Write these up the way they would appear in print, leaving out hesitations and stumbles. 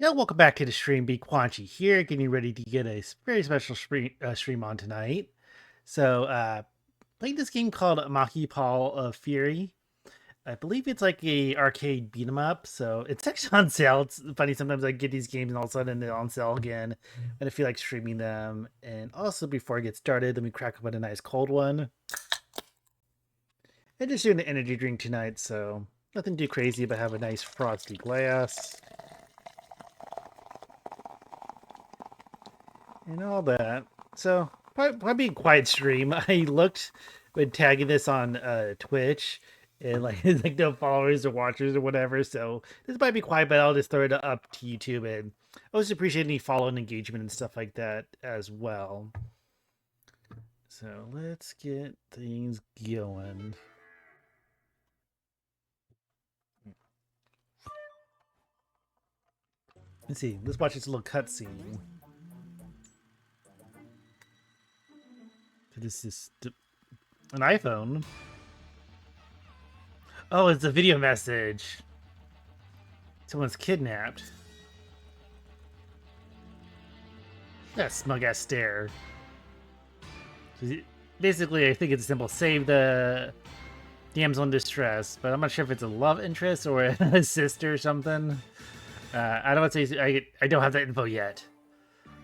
Yeah, welcome back to the stream. BQuanchi here, getting ready to get a very special stream on tonight. So, playing this game called Maki Paul of Fury. I believe it's like a arcade beat 'em up, so it's actually on sale. It's funny, sometimes I get these games and all of a sudden they're on sale again, and I feel like streaming them. And also, before I get started, let me crack open a nice cold one. I'm just doing an energy drink tonight, so nothing too crazy, but have a nice frosty glass and all that. So probably a quiet stream. I looked when tagging this on Twitch, and like like no followers or watchers or whatever. So this might be quiet, but I'll just throw it up to YouTube, and I always appreciate any follow and engagement and stuff like that as well. So let's get things going. Let's see. Let's watch this little cutscene. This is an iPhone. Oh, it's a video message. Someone's kidnapped. That smug ass stare. Basically, I think it's simple. Save the damsel in distress, but I'm not sure if it's a love interest or a sister or something. I don't want to say I don't have that info yet,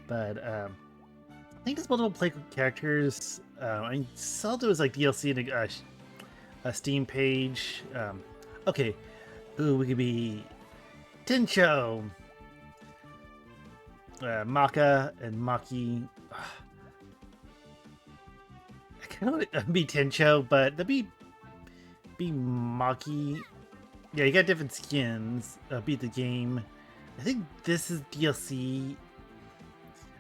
but I think there's multiple play characters. I saw there was like DLC in a Steam page. Okay, ooh, we could be Tencho, Maka, and Maki. I kind of want to be Tencho, but that'd be Maki. Yeah, you got different skins. Beat the game. I think this is DLC.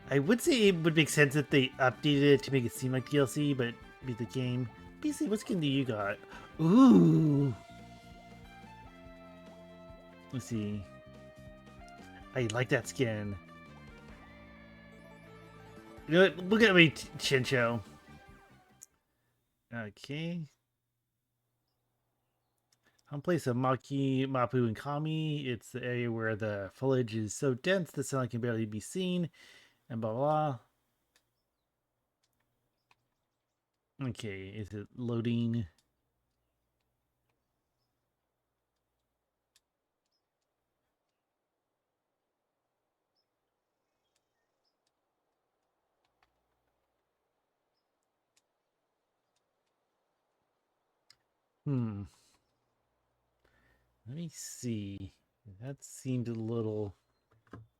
I would say it would make sense if they updated it to make it seem like DLC, but beat the game. BC, what skin do you got? Ooh. Let's see. I like that skin. You know what? Look at me, Chincho. Okay. Home place of Maki, Mapu, and Kami. It's the area where the foliage is so dense the sunlight can barely be seen, and blah blah. Okay, is it loading? Let me see. That seemed a little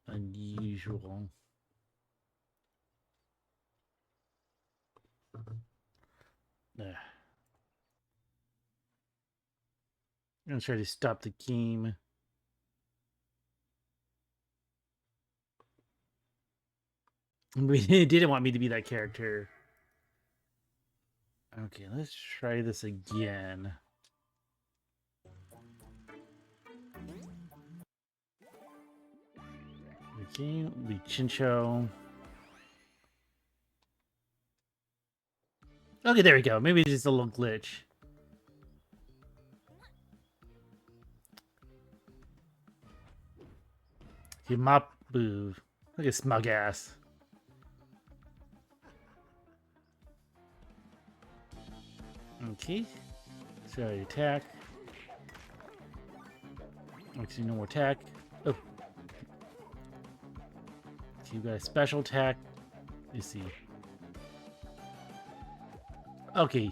unusual. I'm gonna try to stop the game. It didn't want me to be that character. Okay, let's try this again. Okay, be Chincho. Okay, there we go. Maybe it's just a little glitch. Okay, Mop Boo. Look at smug ass. Okay. Sorry, attack. Actually, no more attack. Oh. Okay, you got a special attack. Let's see. Okay.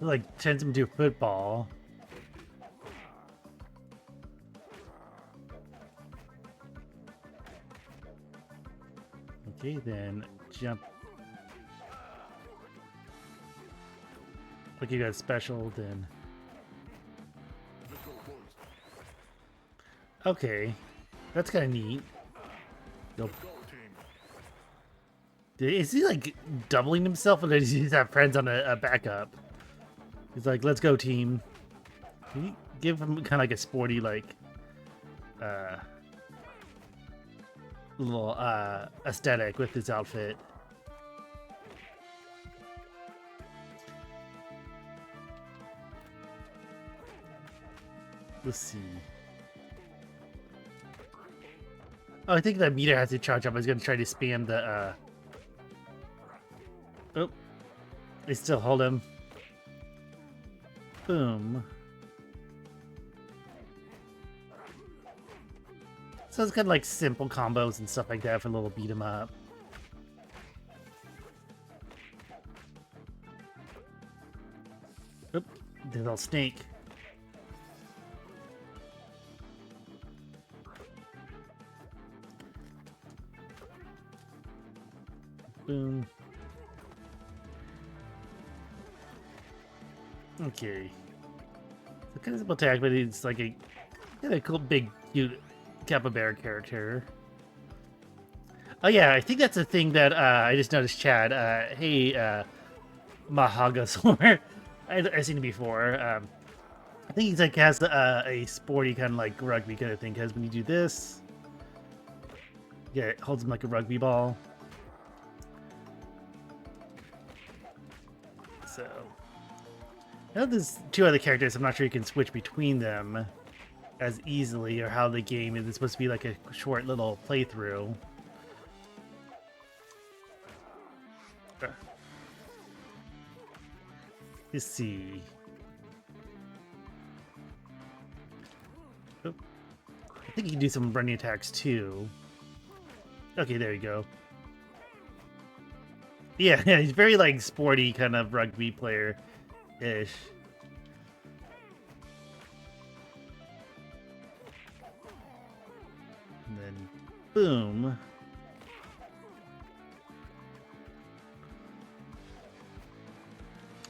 It like turns him to a football. Okay, then jump. Like you got special, then. Okay, that's kind of neat. Nope. Is he like doubling himself, or does he just have friends on a backup? He's like, "Let's go, team." Can you give him kind of like a sporty, like, little aesthetic with his outfit? Let's see. Oh, I think the meter has to charge up. I was going to try to spam the, Oh. They still hold him. Boom. So it's kind of like simple combos and stuff like that for a little beat 'em up. Oop, the little snake. Boom. Okay. So kind of simple attack, but it's like a kind of cool, big, cute capybara character. Oh yeah, I think that's a thing that I just noticed, Chad. Hey, Mahagasaur. I've seen it before. I think he's like has a sporty kind of like rugby kind of thing. Because when you do this, yeah, it holds him like a rugby ball. So, I know there's two other characters. I'm not sure you can switch between them as easily, or how the game is supposed to be like a short little playthrough. Let's see. Oh. I think you can do some running attacks too. Okay, there you go. Yeah, he's very like sporty kind of rugby player-ish. And then, boom.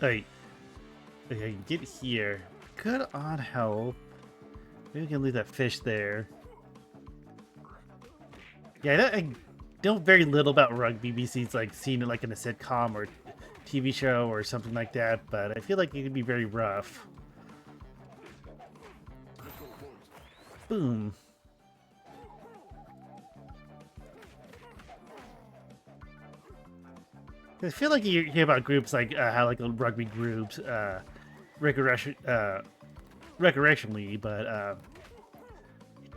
Alright. Okay, get here. Good on help. Maybe we can leave that fish there. Yeah, I know very little about rugby besides like seeing it like in a sitcom or TV show or something like that, but I feel like it could be very rough. Boom. I feel like you hear about groups like how like rugby groups recreationally, but I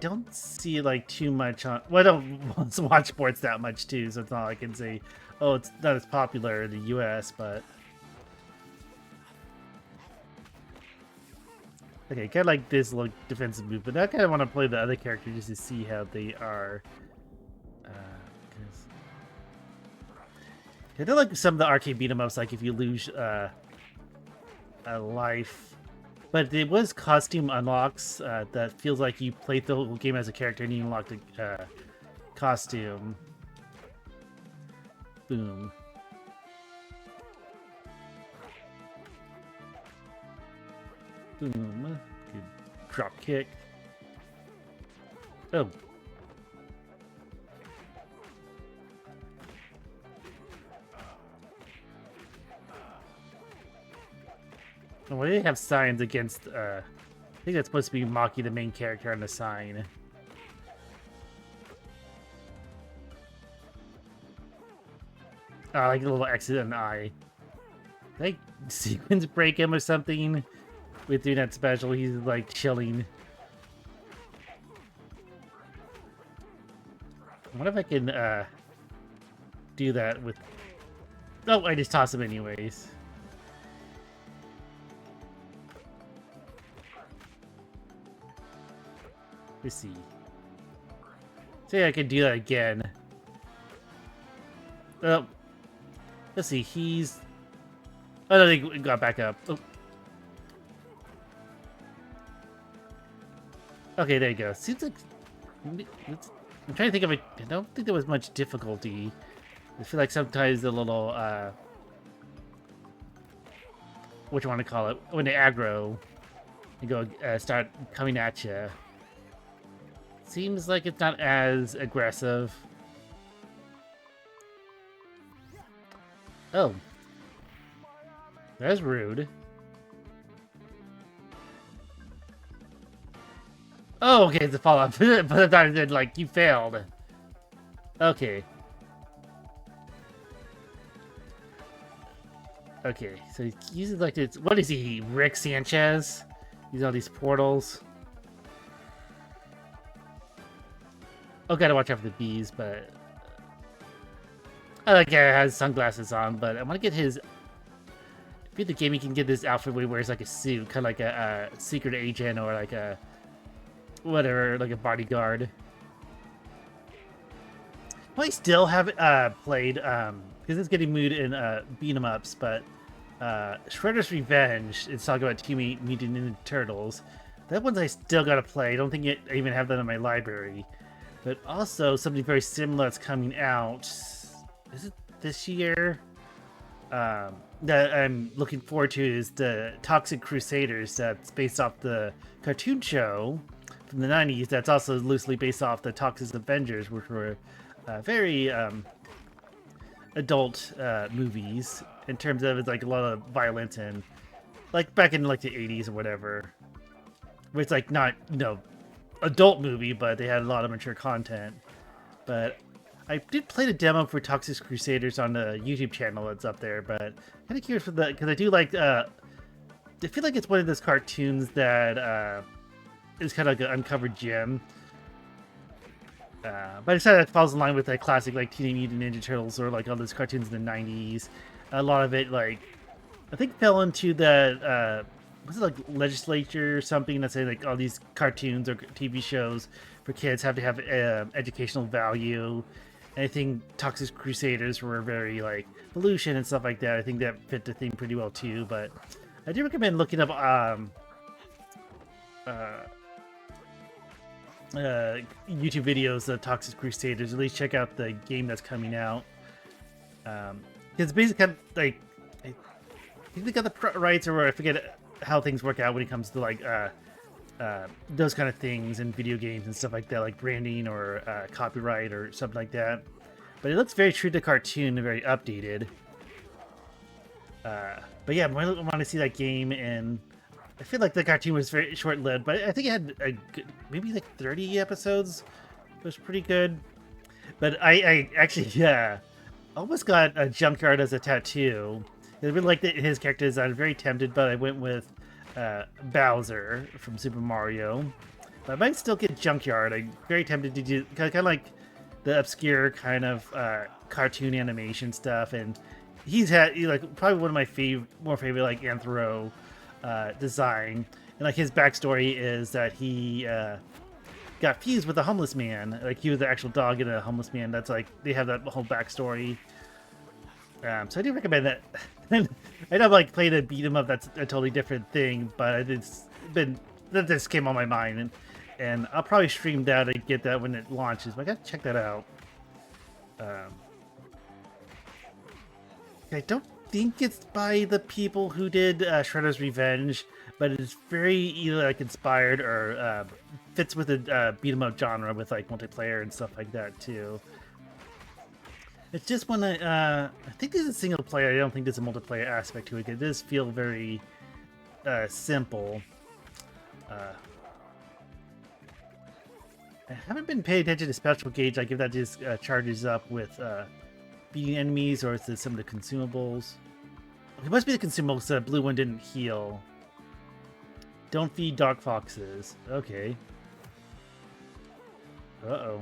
don't see like too much on. Well, I don't watch sports that much too, so it's not like I can say, oh, it's not as popular in the U.S. But okay, kind of like this little defensive move, but I kind of want to play the other character just to see how they are. I don't like some of the arcade beat 'em ups, like if you lose a life. But it was costume unlocks that feels like you played the whole game as a character and you unlocked a costume. Boom. Boom. Good drop kick. Oh. Why do they have signs against, I think that's supposed to be Maki, the main character, on the sign. Like a little exit and eye. Like, sequence break him or something with doing that special. He's like chilling. I wonder if I can, do that with... Oh, I just toss him anyways. Let's see. Say I could do that again. Oh. Let's see, he's... Oh, no, they got back up. Oh. Okay, there you go. Seems like... I'm trying to think of it. I don't think there was much difficulty. I feel like sometimes the little, what you want to call it? When they aggro, they go, start coming at you. Seems like it's not as aggressive. Oh. That's rude. Oh, okay, it's a follow-up. But I thought it said, like, you failed. Okay. Okay, so he uses, like, this... What is he? Rick Sanchez? Using all these portals. Oh, gotta watch out for the bees, but I like guy has sunglasses on, but I want to get his. If you're the game, you can get this outfit where he wears like a suit, kind of like a secret agent or like a whatever, like a bodyguard. I still haven't played because it's getting mood in beat 'em ups, but Shredder's Revenge is talking about Teenage Mutant Ninja Turtles. That one's I still gotta play. I don't think I even have that in my library. But also something very similar that's coming out. Is it this year? That I'm looking forward to is the Toxic Crusaders. That's based off the cartoon show from the 90s. That's also loosely based off the Toxic Avengers, which were very adult movies in terms of it's like a lot of violence and like back in like the 80s or whatever. Where it's like not, adult movie, but they had a lot of mature content. But I did play the demo for Toxic Crusaders on the YouTube channel that's up there, but kind of curious for that because I do like. I feel like it's one of those cartoons that is kind of like an uncovered gem. But I decided that falls in line with that classic like Teenage Mutant Ninja Turtles or like all those cartoons in the '90s. A lot of it, like, I think, fell into the was it like legislature or something that say like all these cartoons or TV shows for kids have to have educational value. And I think Toxic Crusaders were very like pollution and stuff like that. I think that fit the theme pretty well too. But I do recommend looking up YouTube videos of Toxic Crusaders. At least check out the game that's coming out. It's basically kind of like I think they got the rights, or I forget how things work out when it comes to like those kind of things in video games and stuff like that, like branding or copyright or something like that. But it looks very true to the cartoon and very updated. But yeah, I want to see that game, and I feel like the cartoon was very short-lived, but I think it had maybe like 30 episodes. It was pretty good. But I actually, almost got a Junkyard as a tattoo. I really liked his character design. Very tempted, but I went with Bowser from Super Mario. But I might still get Junkyard. I'm very tempted to do kind of like the obscure kind of cartoon animation stuff, and he's had like probably one of my more favorite like anthro design. And like his backstory is that he got fused with a homeless man. Like he was the actual dog in a homeless man. That's like they have that whole backstory. So I do recommend that. I know like playing a beat 'em up, that's a totally different thing, but that just came on my mind, and I'll probably stream that and get that when it launches. But I gotta check that out. I don't think it's by the people who did Shredder's Revenge, but it's very either like inspired or fits with the beat 'em up genre with like multiplayer and stuff like that too. It's just when I think this is single player. I don't think there's a multiplayer aspect to it. It does feel very simple. I haven't been paying attention to special gauge, like if that just charges up with beating enemies, or is it some of the consumables? It must be the consumables. The blue one didn't heal. Don't feed dog foxes. Okay. Uh-oh.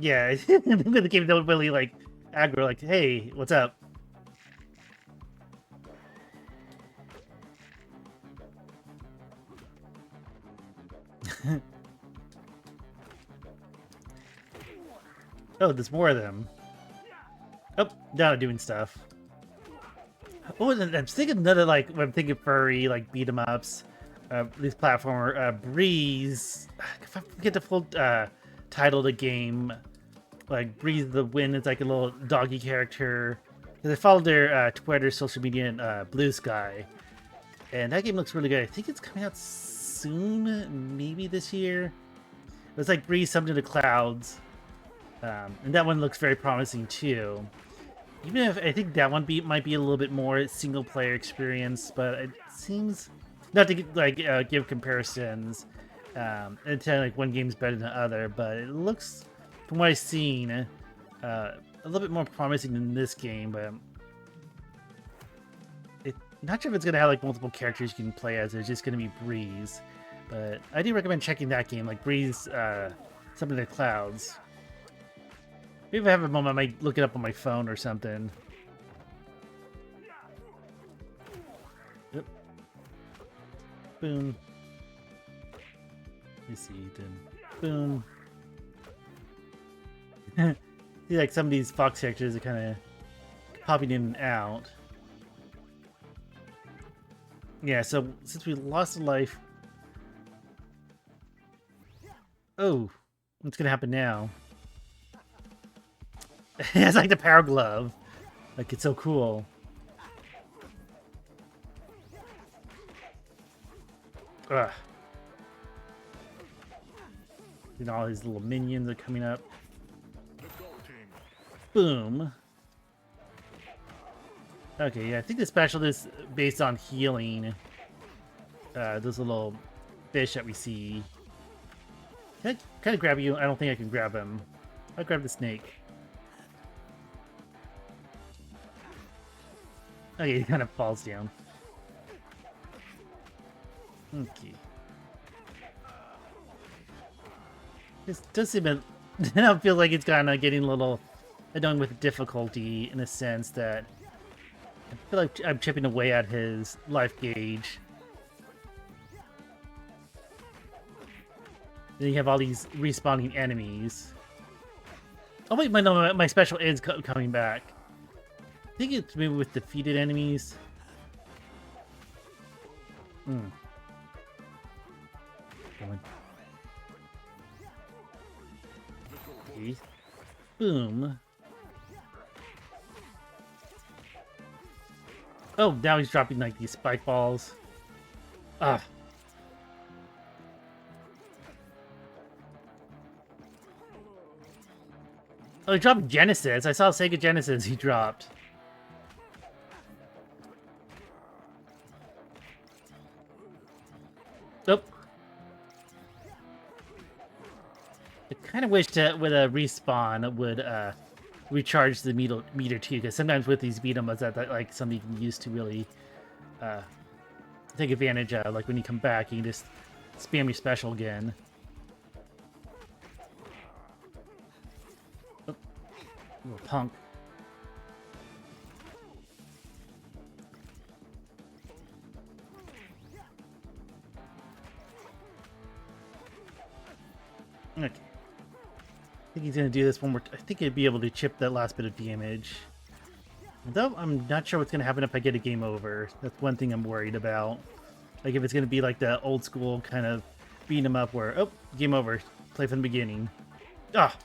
Yeah, I think the game don't really like aggro, like, hey, what's up? Oh, there's more of them. Oh, now I'm doing stuff. Oh, and I'm thinking another, like, when I'm thinking furry, like, beat 'em ups, this platformer, Breeze. If I forget the full title of the game, like, Breeze the Wind is like a little doggy character. Because I followed their Twitter, social media, and Blue Sky. And that game looks really good. I think it's coming out soon, maybe this year. It's like Breeze summoned to the clouds. And that one looks very promising too. Even if I think that one might be a little bit more single player experience, but it seems not to like give comparisons and tell like one game's better than the other, but it looks, from what I've seen, a little bit more promising than this game. But not sure if it's gonna have like multiple characters you can play as. It's just gonna be Breeze. But I do recommend checking that game, like Breeze, Something in the Clouds. Maybe if I have a moment, I might look it up on my phone or something. Yep. Boom. You see, then boom. See, like some of these fox characters are kind of popping in and out. Yeah, so since we lost a life... Oh, what's gonna happen now? It's like the power glove. Like, it's so cool. Ugh. You know, all these little minions are coming up. Boom. Okay, yeah, I think the special is based on healing. Those little fish that we see. Can I grab you? I don't think I can grab him. I'll grab the snake. Okay, he kind of falls down. Okay. This does seem a... I don't feel like it's kind of getting a little annoying with difficulty in a sense that I feel like I'm chipping away at his life gauge. Then you have all these respawning enemies. Oh wait, my special is coming back. I think it's maybe with defeated enemies. Hmm. Okay. Boom. Oh, now he's dropping like these spike balls. Ah. Oh, he dropped Genesis. I saw Sega Genesis he dropped. Oh. I kind of wish that with a respawn would recharge the meter too, because sometimes with these beat 'em ups that like something you can use to really take advantage of. Like when you come back, you can just spam your special again. Oh, little punk. Okay. I think he's gonna do this one more. I think he'd be able to chip that last bit of damage. Though I'm not sure what's gonna happen if I get a game over. That's one thing I'm worried about. Like if it's gonna be like the old school kind of beat 'em up where, oh, game over, play from the beginning. Ah,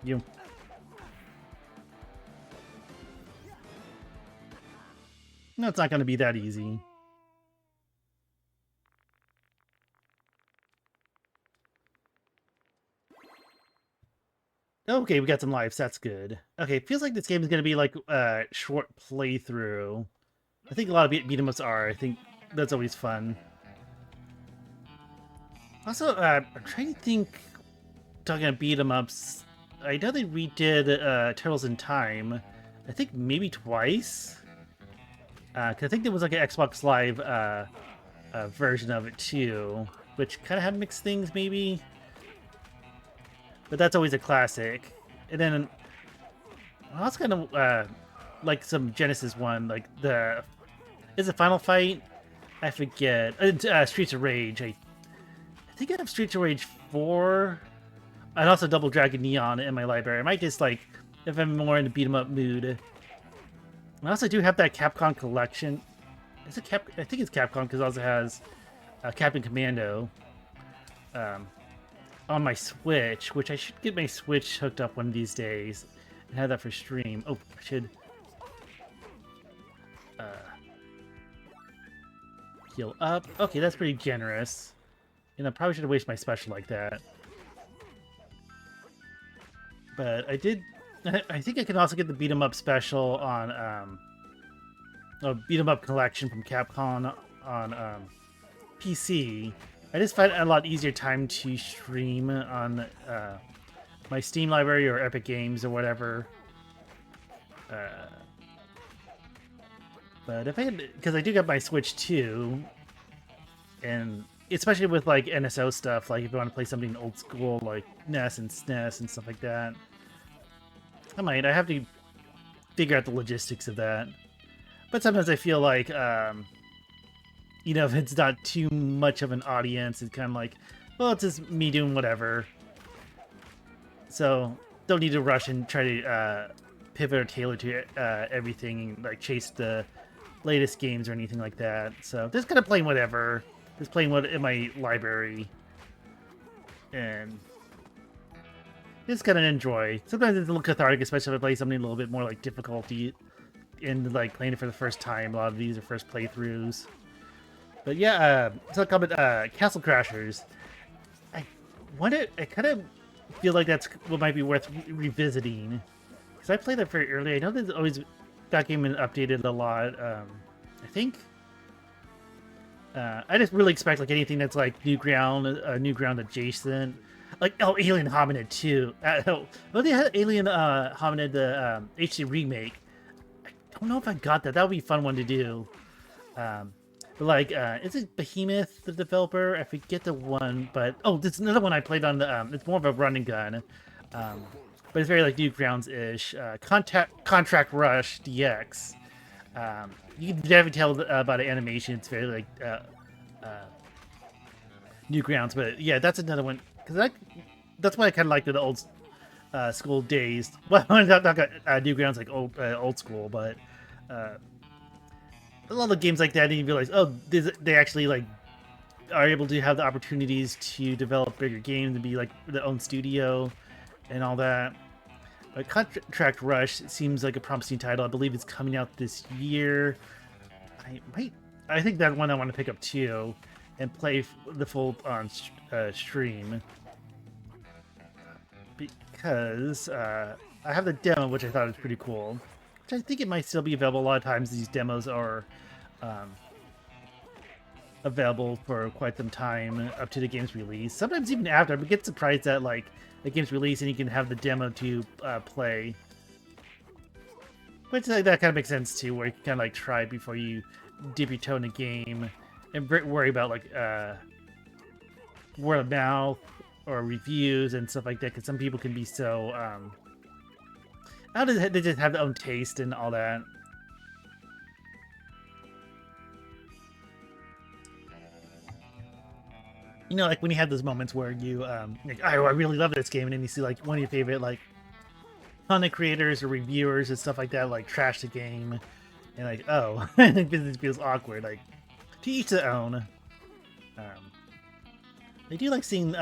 you. No, it's not gonna be that easy. Okay, we got some lives. That's good. Okay, feels like this game is gonna be like a short playthrough. I think a lot of beat 'em ups are. I think that's always fun. Also, I'm trying to think. Talking about beat 'em ups, I know they redid Turtles in Time. I think maybe twice. Cause I think there was like an Xbox Live version of it too, which kind of had mixed things maybe. But that's always a classic. And then I was kind of like some Genesis one, like the is it Final Fight? I forget. Streets of Rage. I think I have Streets of Rage 4. And also Double Dragon Neon in my library. I might just like if I'm more in the beat 'em up mood. I also do have that Capcom collection. Is it I think it's Capcom because it also has Captain Commando on my Switch, which I should get my Switch hooked up one of these days and have that for stream. Oh, I should heal up. Okay, that's pretty generous. And I probably should have wasted my special like that. But I did. I think I can also get the beat 'em up special on beat 'em up collection from Capcom on PC. I just find it a lot easier time to stream on my Steam library or Epic Games or whatever. But if I had, because I do get my Switch too, and especially with like NSO stuff, like if you want to play something old school like NES and SNES and stuff like that, I have to figure out the logistics of that. But sometimes I feel like, if it's not too much of an audience, it's kind of like, well, it's just me doing whatever. So don't need to rush and try to pivot or tailor to everything, and like chase the latest games or anything like that. So just kind of playing whatever, just playing what in my library, and just kind of enjoy. Sometimes it's a little cathartic, especially if I play something a little bit more like difficulty in like playing it for the first time. A lot of these are first playthroughs. But yeah, so I'll comment Castle Crashers. I kind of feel like that's what might be worth revisiting, because I played that very early. I know there's always that game been updated a lot. I think I just really expect like anything that's like new ground adjacent. Like Alien Hominid 2. They had Alien Hominid the HD remake. I don't know if I got that. That would be a fun one to do. But like, is it Behemoth, the developer? I forget the one, but this is another one I played on the. It's more of a run and gun, but it's very like Newgrounds-ish. Contract Rush DX. You can definitely tell about the animation. It's very like Newgrounds, but yeah, that's another one because that's what I kind of liked in the old school days. Well, not Newgrounds like old school, but. A lot of games like that, and you realize, they actually like are able to have the opportunities to develop bigger games and be like their own studio and all that. But Contract Rush seems like a promising title. I believe it's coming out this year. I think that's one I want to pick up too and play the full on stream, because I have the demo, which I thought was pretty cool. Which I think it might still be available. A lot of times these demos are available for quite some time up to the game's release. Sometimes even after. I get surprised that like the game's release and you can have the demo to play. Which that kind of makes sense too, where you can kind of like try before you dip your toe in a game and worry about like word of mouth or reviews and stuff like that. Because some people can be so they just have their own taste and all that. Like when you have those moments where you like, I really love this game, and then you see like one of your favorite like content creators or reviewers and stuff like that like trash the game, and like it feels awkward. Like to each their own. I do like seeing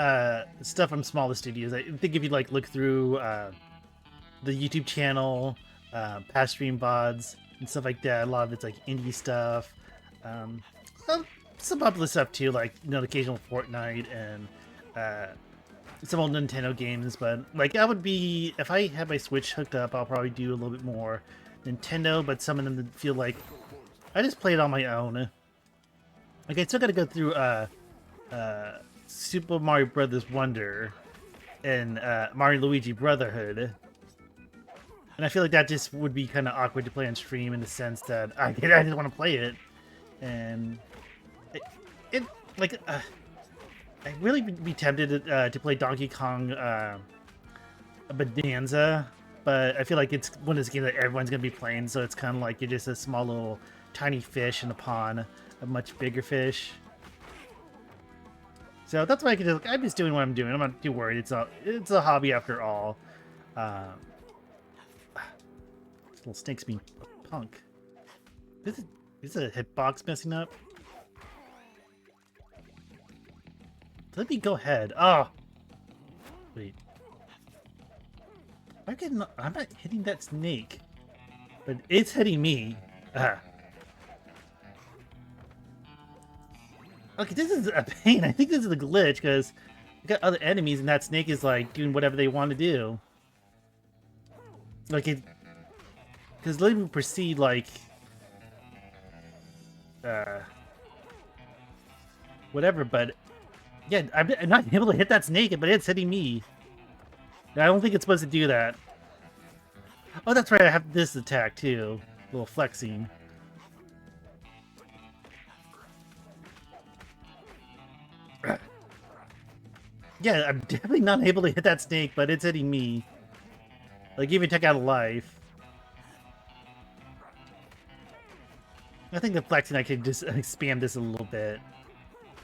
stuff from smaller studios. I think if you like look through the YouTube channel, past stream VODs and stuff like that, a lot of it's like indie stuff. Some popular stuff too, like the occasional Fortnite and some old Nintendo games. But like I would be, if I had my Switch hooked up, I'll probably do a little bit more Nintendo. But some of them feel like I just play it on my own. Like I still got to go through Super Mario Brothers Wonder and Mario Luigi Brotherhood. And I feel like that just would be kind of awkward to play on stream in the sense that I just want to play it, and I'd really be tempted to play Donkey Kong Bonanza, but I feel like it's one of those games that everyone's gonna be playing, so it's kind of like you're just a small little tiny fish in a pond, a much bigger fish. So that's why I can just, I'm just doing what I'm doing. I'm not too worried. It's a hobby after all. Little snake's being a punk. Is a hitbox messing up? Let me go ahead. Oh, wait. I'm not hitting that snake, but it's hitting me. Okay, this is a pain. I think this is a glitch because we got other enemies and that snake is like doing whatever they want to do. Like it. Because let me proceed like whatever, but yeah, I'm not able to hit that snake, but it's hitting me. I don't think it's supposed to do that. Oh, that's right, I have this attack too. A little flexing. Yeah, I'm definitely not able to hit that snake, but it's hitting me. Like, even took out a life. I think the flexing, I could just spam this a little bit.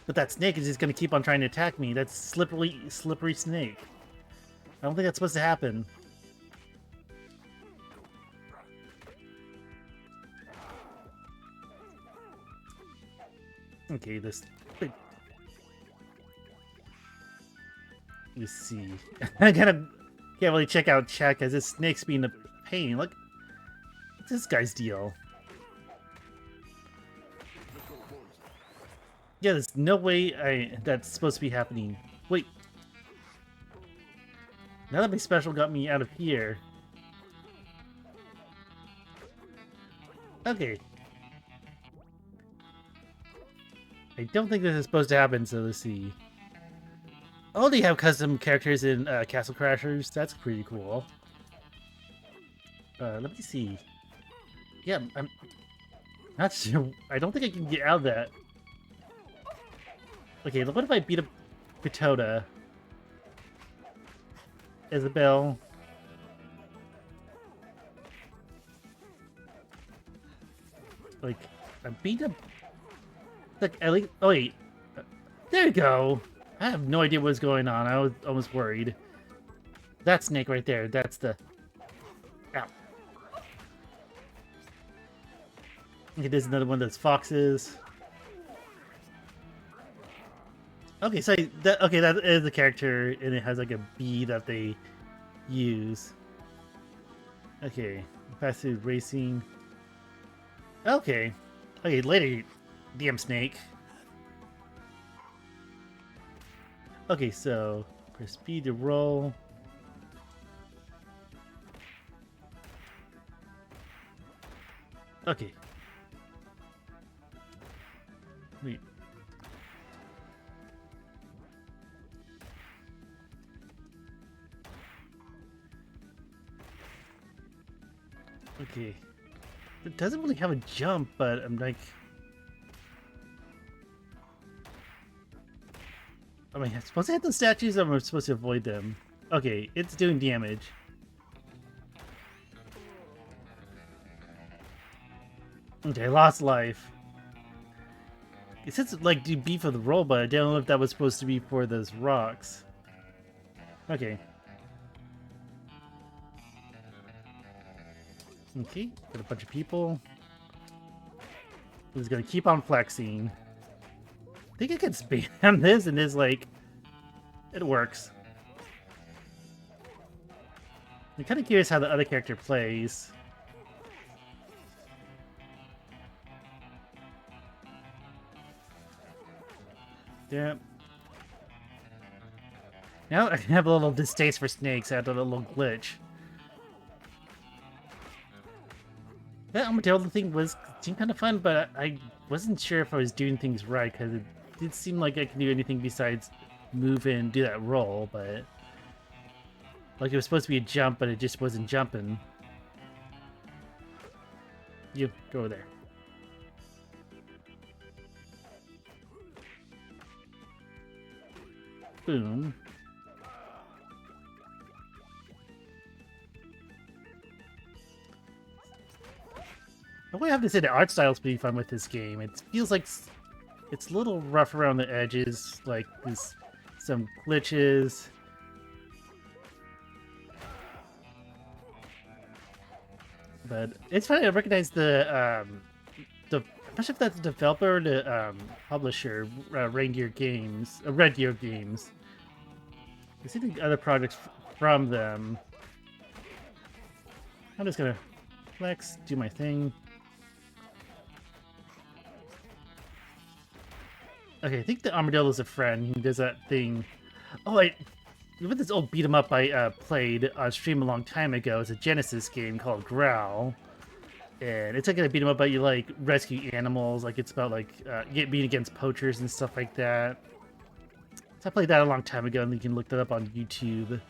But that snake is just going to keep on trying to attack me. That's slippery snake. I don't think that's supposed to happen. Okay, this... Let's see. I can't really check out chat because this snake's being a pain. Look, what's this guy's deal? Yeah, there's no way that's supposed to be happening. Wait. Now that my special got me out of here. Okay. I don't think this is supposed to happen, so let's see. Oh, they have custom characters in Castle Crashers. That's pretty cool. Let me see. Yeah, I'm not sure. I don't think I can get out of that. Okay, what if I beat up Pitoda? Isabel. Like, I beat up... Like, at least... Oh, wait. There you go. I have no idea what's going on. I was almost worried. That snake right there. That's the... Ow. Okay, there's another one that's foxes. Okay, so that is the character, and it has like a bee that they use. Okay, fast food racing. Okay, later, damn snake. Okay, so press B to roll. Okay. Wait. Okay. It doesn't really have a jump, but I'm like... I mean, I'm supposed to hit the statues, or am I supposed to avoid them? Okay, it's doing damage. Okay, I lost life. It says, like, do B for the roll, but I don't know if that was supposed to be for those rocks. Okay. Okay, got a bunch of people. Who's gonna keep on flexing. I think I can spam this and it's like... It works. I'm kind of curious how the other character plays. Yeah. Now I have a little distaste for snakes after the little glitch. That Armadillo thing seemed kind of fun, but I wasn't sure if I was doing things right, because it did seem like I can do anything besides move and do that roll, but... Like, it was supposed to be a jump, but it just wasn't jumping. You, go over there. Boom. I would have to say the art style is pretty fun with this game. It feels like it's a little rough around the edges, like there's some glitches. But it's funny, I recognize I'm not sure if that's the developer or the publisher, Red Deer Games. I see the other projects from them. I'm just gonna flex, do my thing. Okay, I think the Armadillo's a friend. He does that thing. Oh, with this old beat 'em up I played on stream a long time ago. It's a Genesis game called Growl, and it's like a beat 'em up, but you like rescue animals. Like it's about like being against poachers and stuff like that. So I played that a long time ago, and you can look that up on YouTube.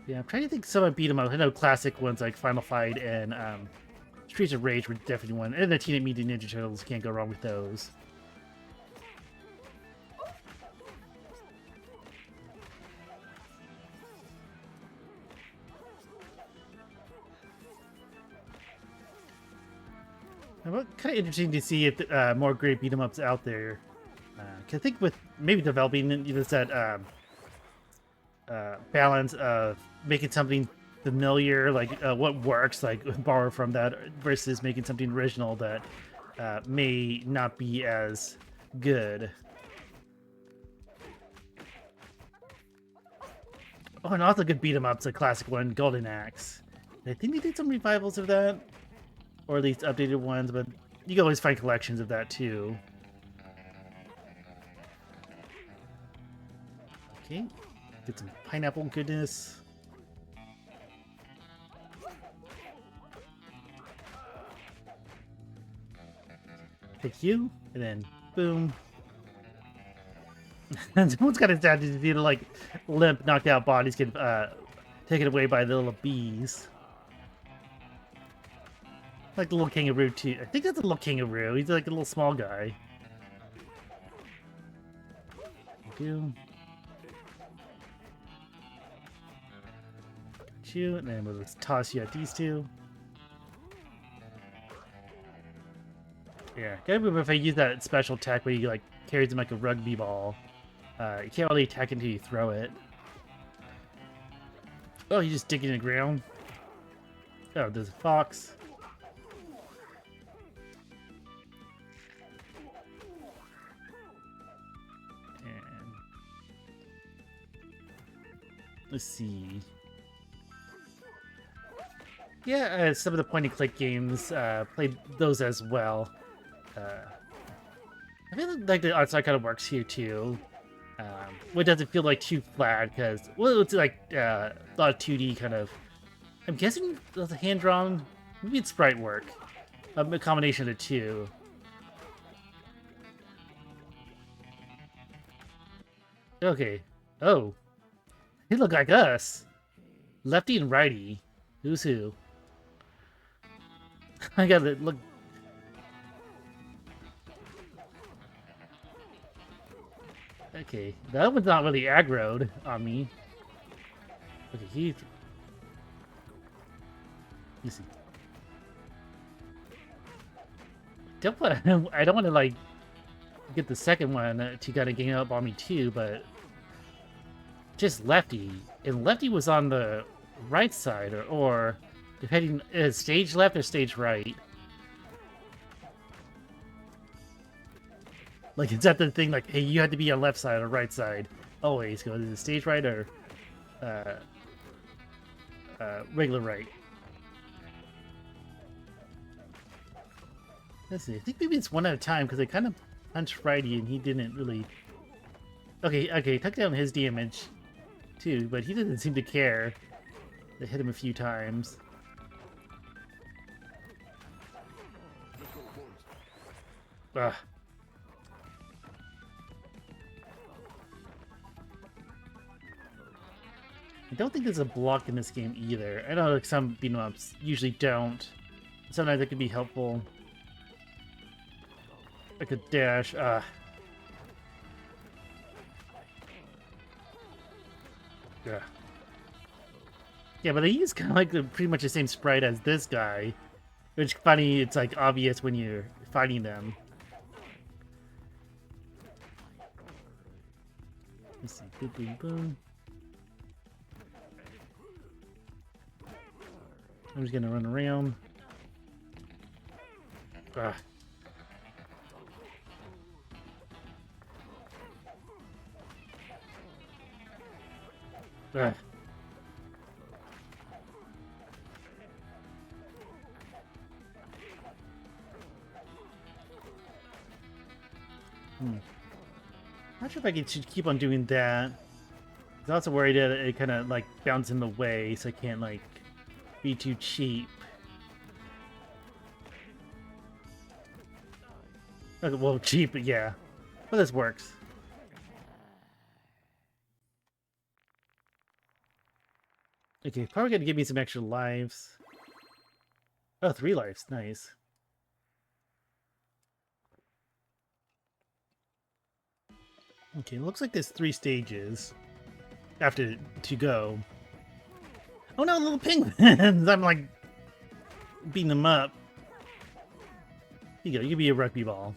Yeah, I'm trying to think some of beat 'em up. I know classic ones like Final Fight and Streets of Rage were definitely one. And the Teenage Mutant Ninja Turtles, can't go wrong with those. Well, kind of interesting to see if more great beat 'em ups out there. 'Cause I think with maybe developing just that balance of making something familiar, like what works, like borrow from that, versus making something original that may not be as good. Oh, and also good beat 'em ups, a classic one, Golden Axe. I think they did some revivals of that, or at least updated ones, but you can always find collections of that too. Okay, get some pineapple goodness. Pick you, and then boom. And someone's got his dad to like limp, knocked out bodies get taken away by the little bees. Like the little kangaroo too. I think that's a little kangaroo. He's like a little small guy. Thank you. Got you, and then we'll just toss you at these two. Yeah, gotta remember if I use that special attack where you like carries him like a rugby ball. You can't really attack until you throw it. Oh, you just dig in the ground. Oh, there's a fox. And let's see. Yeah, some of the point-and-click games played those as well. I feel like the art style kind of works here too. What doesn't feel like too flat because, well, it's like a lot of 2D kind of. I'm guessing that's hand drawn. Maybe it's sprite work. A combination of the two. Okay. Oh, they look like us. Lefty and righty. Who's who? I gotta look. Okay, that one's not really aggroed on me. Okay, he. You see. I don't want to like get the second one to kind of gang up on me too, but just Lefty, and Lefty was on the right side, or depending, stage left or stage right. Like, is that the thing? Like, hey, you had to be on left side or right side always. Go to the stage right or regular right. Let's see. I think maybe it's one at a time because I kind of punched righty and he didn't really. Okay, took down his damage too, but he doesn't seem to care. They hit him a few times. Ugh. I don't think there's a block in this game either. I know like some beat 'em ups usually don't. Sometimes it can be helpful. Like a dash. Yeah, but they use kind of like pretty much the same sprite as this guy. Which funny, it's like obvious when you're fighting them. Let's see. Boom, boom, boom. I'm just gonna run around. Ah. Ah. Not sure if I should keep on doing that. I'm also worried that it kind of like bounces in the way, so I can't like be too cheap. Okay, well, cheap, but yeah. But this works. Okay, probably gonna give me some extra lives. Oh, 3 lives, nice. Okay, looks like there's 3 stages after to go. Oh no, little penguins! I'm like beating them up. You go. You can be a rugby ball.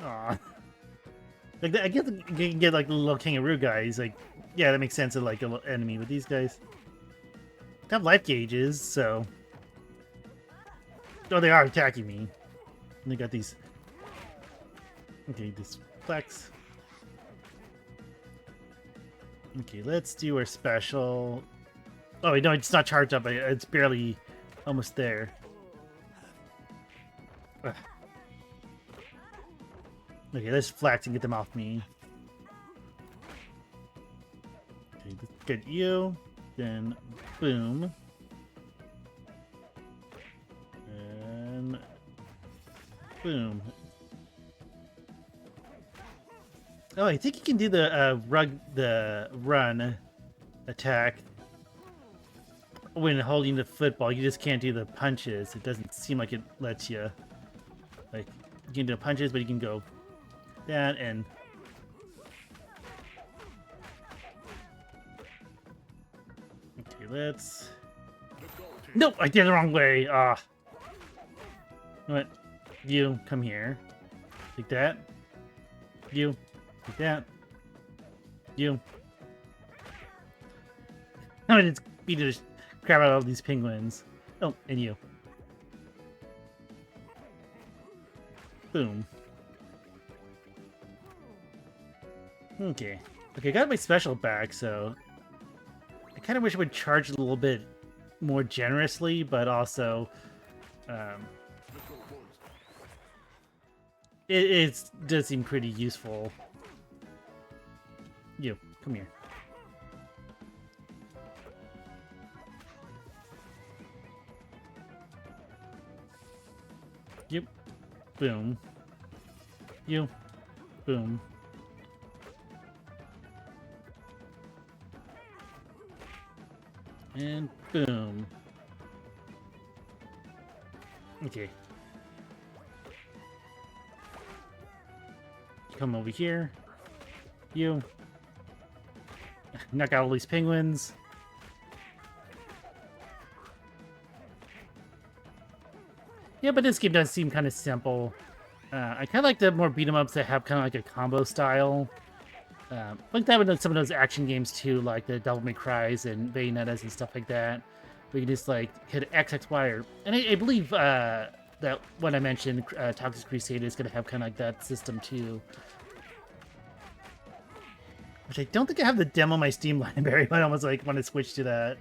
Aw. Like I guess you can get like the little kangaroo guys. Like, yeah, that makes sense of like a little enemy. But these guys have life gauges, so oh, they are attacking me. And they got these. Okay, this flex. Okay, let's do our special. Oh wait, no, it's not charged up. It's barely almost there. Ugh. Okay, let's flex and get them off me. Okay, let's get you. Then, boom. And boom. Oh, I think you can do the run attack when holding the football. You just can't do the punches. It doesn't seem like it lets you. Like, you can do punches, but you can go that and okay, let's. Nope, I did it the wrong way. Ah, you know what? You come here, like that. You, like that. You. I'm gonna just beat the crap out of all these penguins. Oh, and you. Boom. Okay. Okay, I got my special back, so I kind of wish I would charge a little bit more generously, but also it does seem pretty useful. You, come here. Yep. Boom. You. Boom. And boom. Okay. Come over here. You. Knock out all these penguins. Yeah, but this game does seem kind of simple. I kind of like the more beat 'em ups that have kind of like a combo style. Like that with some of those action games too, like the Devil May Cries and Bayonettas and stuff like that. Where you can just like hit X, X, Y, and I believe that what I mentioned, Toxic Crusade is going to have kind of like that system too. Which I don't think I have the demo on my Steam library, but I almost like want to switch to that.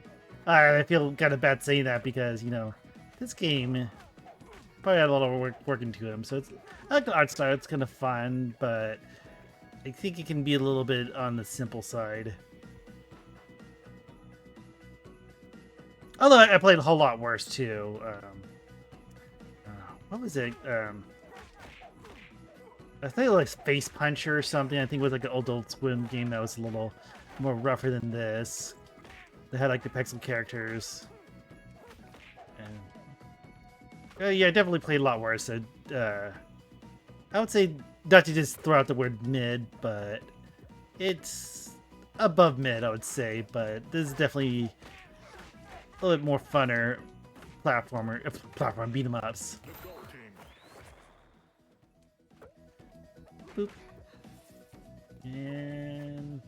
I feel kind of bad saying that because, you know, this game probably had a lot of work into him. So it's, I like the art style, it's kind of fun, but I think it can be a little bit on the simple side. Although I played a whole lot worse too. What was it? I think it was like Space Puncher or something. I think it was like an Adult Swim game that was a little more rougher than this. They had like the pixel characters. And yeah, I definitely played a lot worse. I would say not to just throw out the word mid, but it's above mid, I would say. But this is definitely a little bit more funner platform beat 'em ups. Boop. And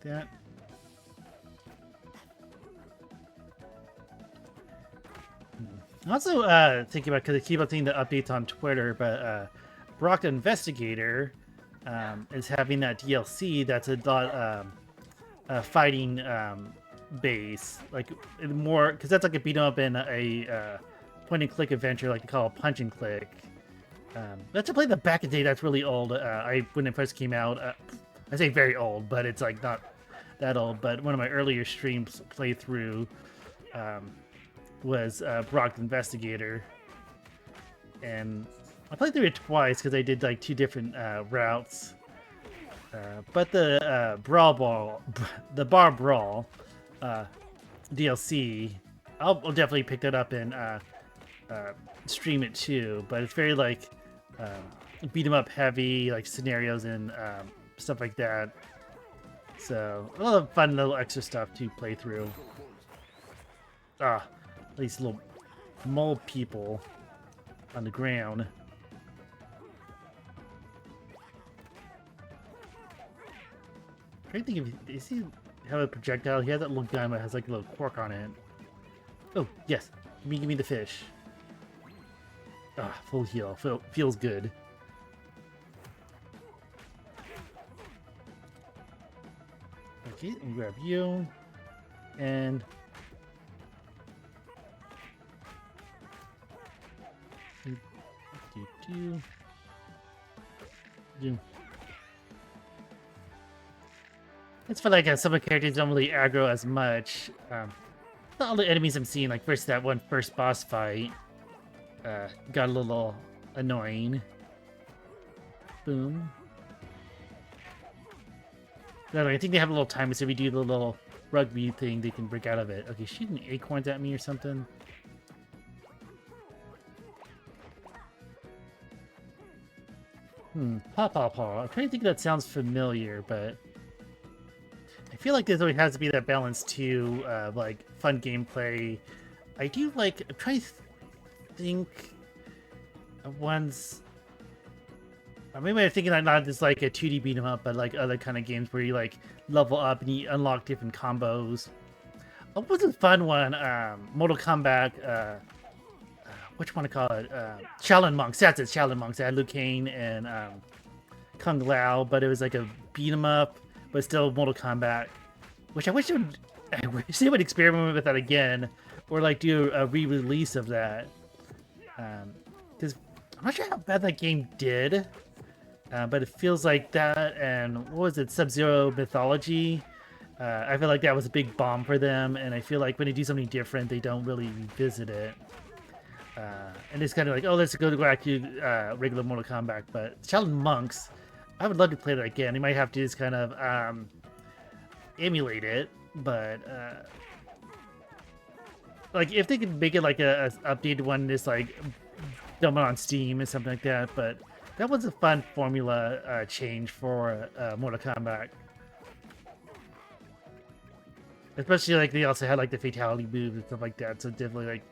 that. Also, thinking about, because I keep on seeing the updates on Twitter, but Brock the Investigator is having that DLC that's a lot fighting base, like more, because that's like a beat 'em up and a point and click adventure, like they call it punch and click. That's a play the back in the day that's really old. When it first came out, I say very old, but it's like not that old. But one of my earlier streams playthrough was Brock the Investigator, and I played through it twice because I did like two different routes. But the Bar Brawl DLC, I'll definitely pick that up and stream it too. But it's very like beat 'em up heavy, like scenarios and stuff like that. So a lot of fun little extra stuff to play through. These little mole people. on the ground. I'm trying to think if does he have a projectile? He has that little gun that has like a little cork on it. Oh yes, give me the fish. Ah, full heal. Feels good. Okay, let me grab you. And it's for like some of the characters don't really aggro as much. Not all the enemies I'm seeing, like that first boss fight, got a little annoying. Boom. No, I think they have a little timer, so if we do the little rugby thing, they can break out of it. Okay, shooting acorns at me or something. Paw Paw Paw. I'm trying to think if that sounds familiar, but I feel like there always has to be that balance too, like fun gameplay. I do like. I'm trying to think of ones. Maybe I'm thinking not just like a 2D beat 'em up, but like other kind of games where you like level up and you unlock different combos. What was a fun one? Mortal Kombat. Which one to call it? Shaolin Monks. That's it. Shaolin Monks. I had Liu Kang and Kung Lao, but it was like a beat 'em up, but still Mortal Kombat. Which I wish they would experiment with that again, or like do a re-release of that. Because I'm not sure how bad that game did. But it feels like that, and what was it, Sub-Zero Mythology? I feel like that was a big bomb for them, and I feel like when they do something different, they don't really revisit it. And it's kind of like, oh, let's go back to regular Mortal Kombat. But Shaolin Monks, I would love to play that again. You might have to just kind of emulate it, but like if they could make it like a updated one, just like dump it on Steam or something like that, but. That was a fun formula change for Mortal Kombat. Especially like they also had like the fatality moves and stuff like that. So definitely like,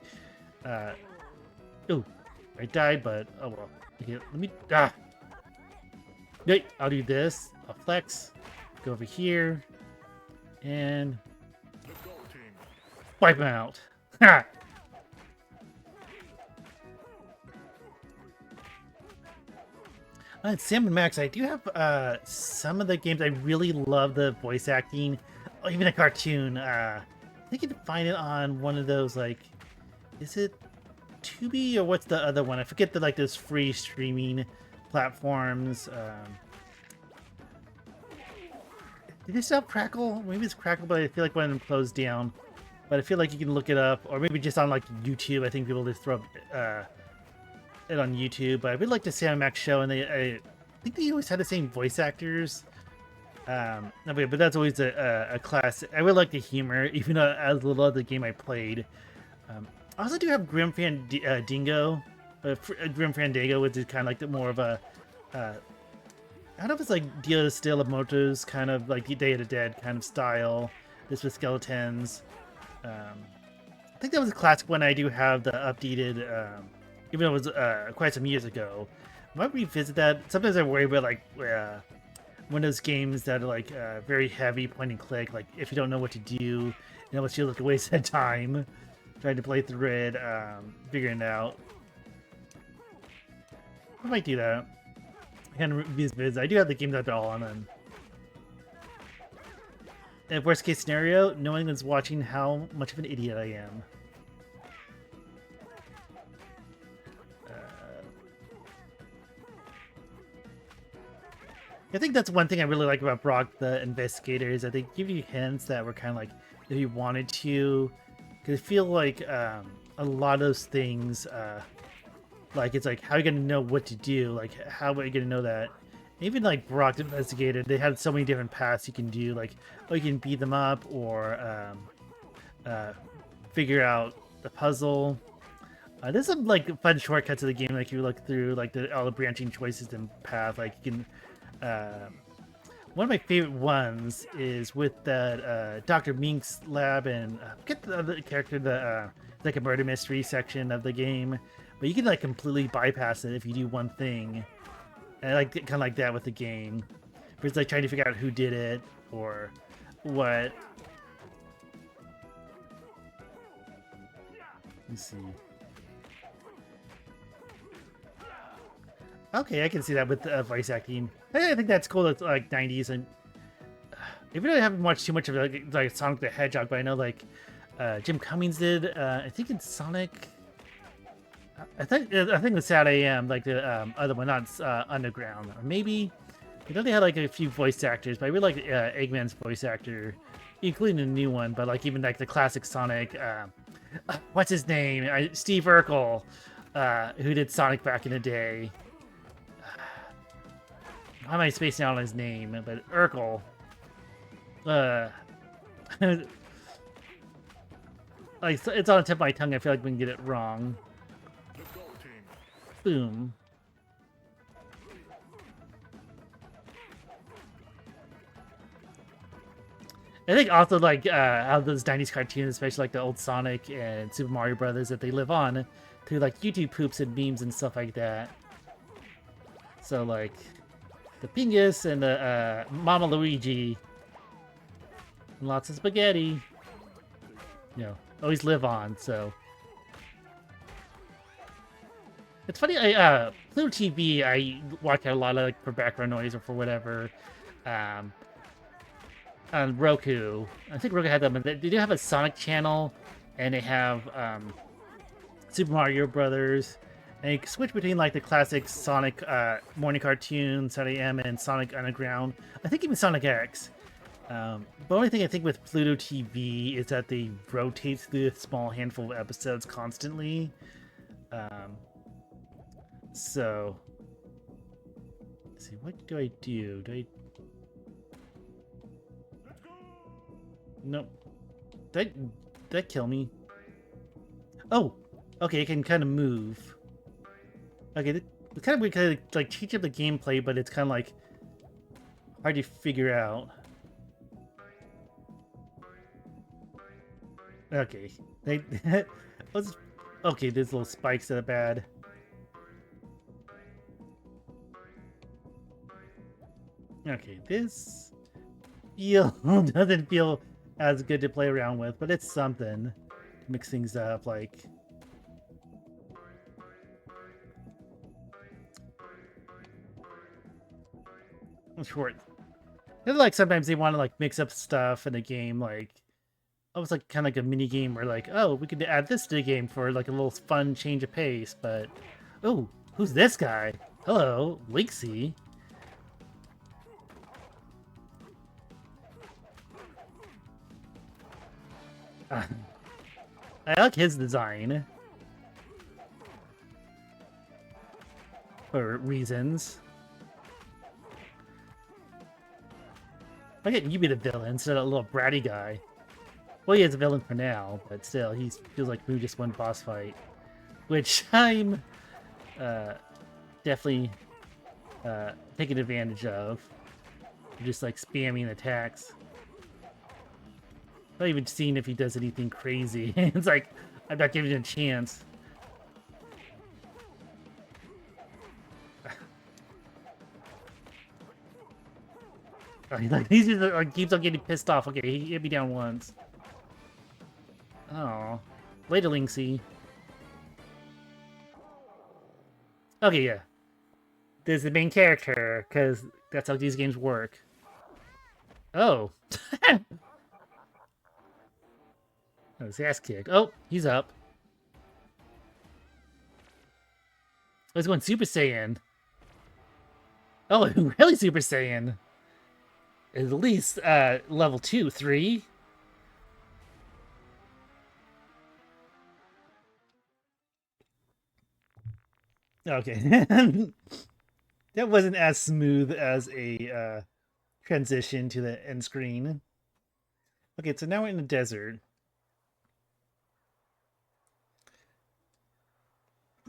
oh, I died, but oh well. Okay, let me Wait, I'll do this. I'll flex, go over here, and wipe him out. Ha! Sam and Max, I do have some of the games. I really love the voice acting. Oh, even a cartoon. I think you can find it on one of those, like, is it Tubi or what's the other one? I forget the like those free streaming platforms. Did they still have Crackle? Maybe it's Crackle, but I feel like one of them closed down. But I feel like you can look it up, or maybe just on like YouTube. I think people just throw up it on YouTube, but I really like the Sam and Max show, and I think they always had the same voice actors. But that's always a class. I really like the humor, even as a little of the game I played. I also do have Grim Fandango, Grim Fandango, which is kind of like more of a I don't know if it's like Dia de los Muertos, kind of like Day of the Dead kind of style. This with skeletons. I think that was a classic one. I do have the updated. Even though it was quite some years ago. I might revisit that. Sometimes I worry about like one of those games that are like very heavy point and click. Like if you don't know what to do, you know, it feels like a waste of time trying to play through it, figuring it out. I might do that. I can review vids. I do have the games that they're all on. And worst case scenario, no one is watching how much of an idiot I am. I think that's one thing I really like about Brock the Investigators. I think give you hints that were kind of like if you wanted to, because I feel like a lot of those things, like it's like how are you gonna know what to do? Like how are you gonna know that? Even like Brock the Investigator, they had so many different paths you can do. Like oh, you can beat them up or figure out the puzzle. There's some like fun shortcuts of the game. Like you look through like all the branching choices and path. Like you can. one of my favorite ones is with that Dr. Mink's lab and get the other character, the like a murder mystery section of the game, but you can like completely bypass it if you do one thing. And I like kind of like that with the game, where it's like trying to figure out who did it or what. Let's see. Okay, I can see that with voice acting. I think that's cool. That's like 90s, and even though I haven't watched too much of like Sonic the Hedgehog, but I know like Jim Cummings did. I think in Sonic. I think the Sad AM, like the other one, not Underground, or maybe. I know they had like a few voice actors, but I really like Eggman's voice actor, including the new one. But like even like the classic Sonic, what's his name? Steve Urkel, who did Sonic back in the day. Why am I spacing out on his name? But Urkel. Like it's on the tip of my tongue. I feel like we can get it wrong. Boom. I think also like how those 90s cartoons, especially like the old Sonic and Super Mario Brothers, that they live on through like YouTube poops and memes and stuff like that. So like the Pingus and the Mama Luigi and lots of spaghetti, you know, always live on. So it's funny. Pluto TV, I watch a lot of like for background noise or for whatever. On Roku, I think Roku had them. They do have a Sonic channel, and they have Super Mario Brothers, and you can switch between like the classic Sonic morning cartoon, Saturday AM, and Sonic Underground. I think even Sonic X. The only thing I think with Pluto TV is that they rotate through a small handful of episodes constantly. So, let's see, what do I do? Do I? Nope. Did that kill me? Oh, okay. It can kind of move. Okay, it's kind of weird. Kind of like change up the gameplay, but it's kind of like hard to figure out. Okay, okay. There's little spikes that are bad. Okay, this doesn't feel as good to play around with, but it's something to mix things up. Like, short. Like sometimes they want to like mix up stuff in a game, like almost like kind of like a mini game where like, oh, we could add this to the game for like a little fun change of pace. But oh, who's this guy? Hello, Lixie. I like his design for reasons. Why can't you be the villain instead of a little bratty guy? Well, he is a villain for now, but still, he feels like we just won boss fight, which I'm definitely taking advantage of. Just like spamming attacks. Not even seeing if he does anything crazy. It's like I'm not giving him a chance. Like he's just like, keeps on getting pissed off. Okay, he hit me down once. Oh, later, Linksy. Okay, yeah. There's the main character because that's how these games work. Oh. Oh, his ass kick. Oh, he's up. Oh, he's going Super Saiyan. Oh, really Super Saiyan. At least level 2, 3. Okay. That wasn't as smooth as a transition to the end screen. Okay, so now we're in the desert.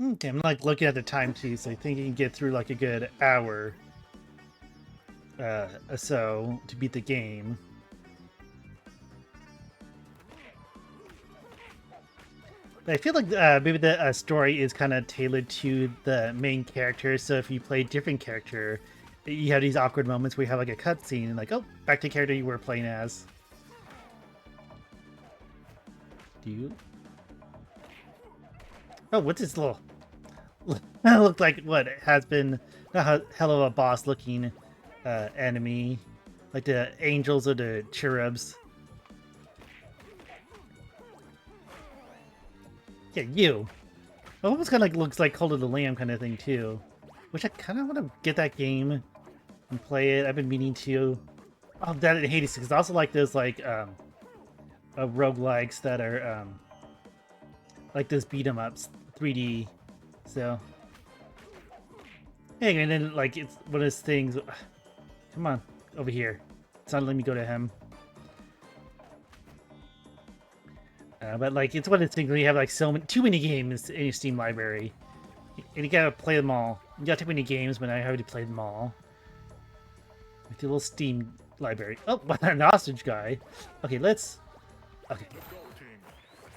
Okay, I'm like looking at the time too, so I think you can get through like a good hour so to beat the game. But I feel like maybe the story is kind of tailored to the main character. So if you play a different character, you have these awkward moments where you have like a cutscene and like, oh, back to the character you were playing as. Do you? Oh, what's this little? That looked like what has been a hell of a boss looking enemy, like the angels or the cherubs. Yeah, you. It almost kind of like looks like Cult of the Lamb kind of thing too. Which I kind of want to get that game and play it. I've been meaning to. Oh, that in Hades because I also like those like roguelikes that are like those beat 'em ups, 3D. So, hey, and then like it's one of those things. Come on, over here. It's not letting me go to him. But like it's one of those things where you have like too many games in your Steam library, and you gotta play them all. You got too many games, but I already played them all. With the little Steam library. Oh, an ostrich guy. Okay, let's. Okay.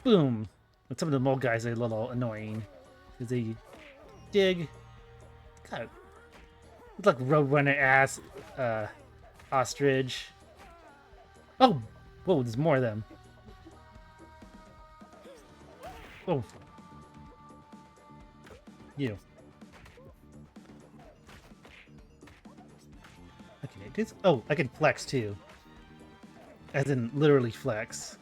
Boom. But some of the mole guys are a little annoying because they dig. God, it's like Roadrunner ass ostrich. Oh, whoa! There's more of them. Oh, you. Okay, this. Oh, I can flex too. As in, literally flex.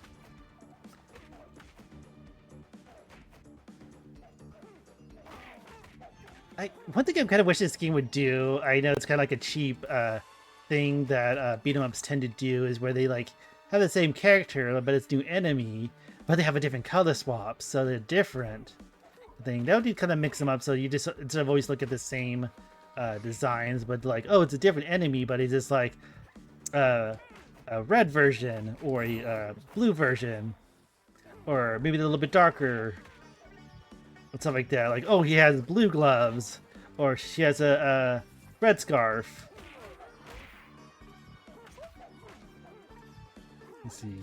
One thing I kind of wish this game would do. I know it's kind of like a cheap thing that beat 'em ups tend to do, is where they like have the same character, but it's new enemy, but they have a different color swap, so they're different. Thing that would kind of mix them up, so you just instead of always look at the same designs, but like, oh, it's a different enemy, but it's just like a red version or a blue version, or maybe a little bit darker, or something like that. Like, oh, he has blue gloves, or she has a red scarf. Let's see.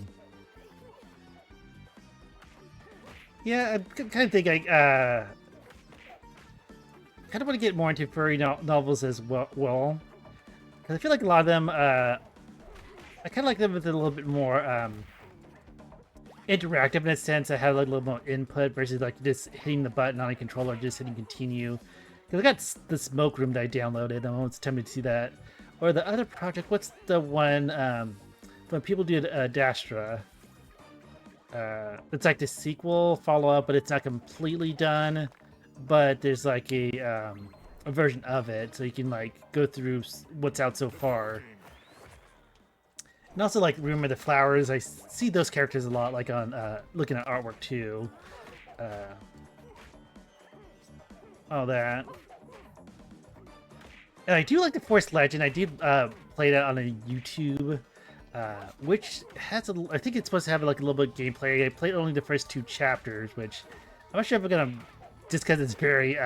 Yeah, I kind of think I kind of want to get more into furry novels as well. Because I feel like a lot of them, I kind of like them with a little bit more interactive in a sense. I have like a little more input versus like just hitting the button on a controller, just hitting continue. Because I got the Smoke Room that I downloaded. I'm almost tempted to see that. Or the other project, what's the one when people do Dastra? It's like the sequel follow-up, but it's not completely done. But there's like a version of it, so you can like go through what's out so far. And also like Remember the Flowers, I see those characters a lot, like on looking at artwork too. All that. And I do like the Force Legend. I did play that on a YouTube, which has I think it's supposed to have like a little bit of gameplay. I played only the first 2 chapters, which I'm not sure if I'm gonna, just because it's very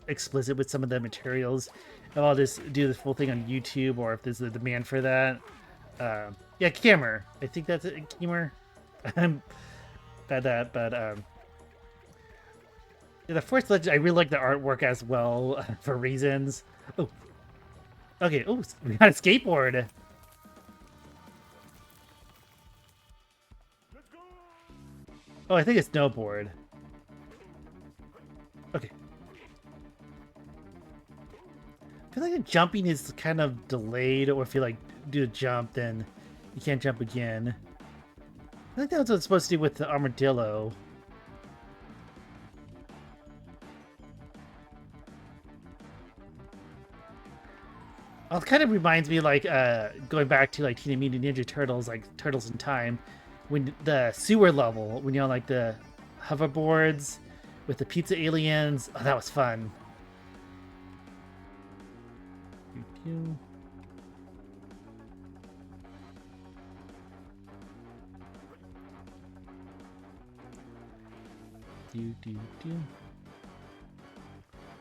explicit with some of the materials. If I'll just do the full thing on YouTube, or if there's a demand for that. Yeah, Kimmer. I think that's it, Kimmer. Bad that, but yeah, the Force Legend. I really like the artwork as well for reasons. Oh, okay. Oh, we got a skateboard. Oh, I think it's snowboard. Okay. I feel like the jumping is kind of delayed, or if you like do a jump, then you can't jump again. I think that's what it's supposed to do with the armadillo. Oh, it kind of reminds me like going back to like Teenage Mutant Ninja Turtles, like Turtles in Time, when the sewer level, when you're on like the hoverboards with the pizza aliens. Oh, that was fun. Pew, pew. Do, do, do.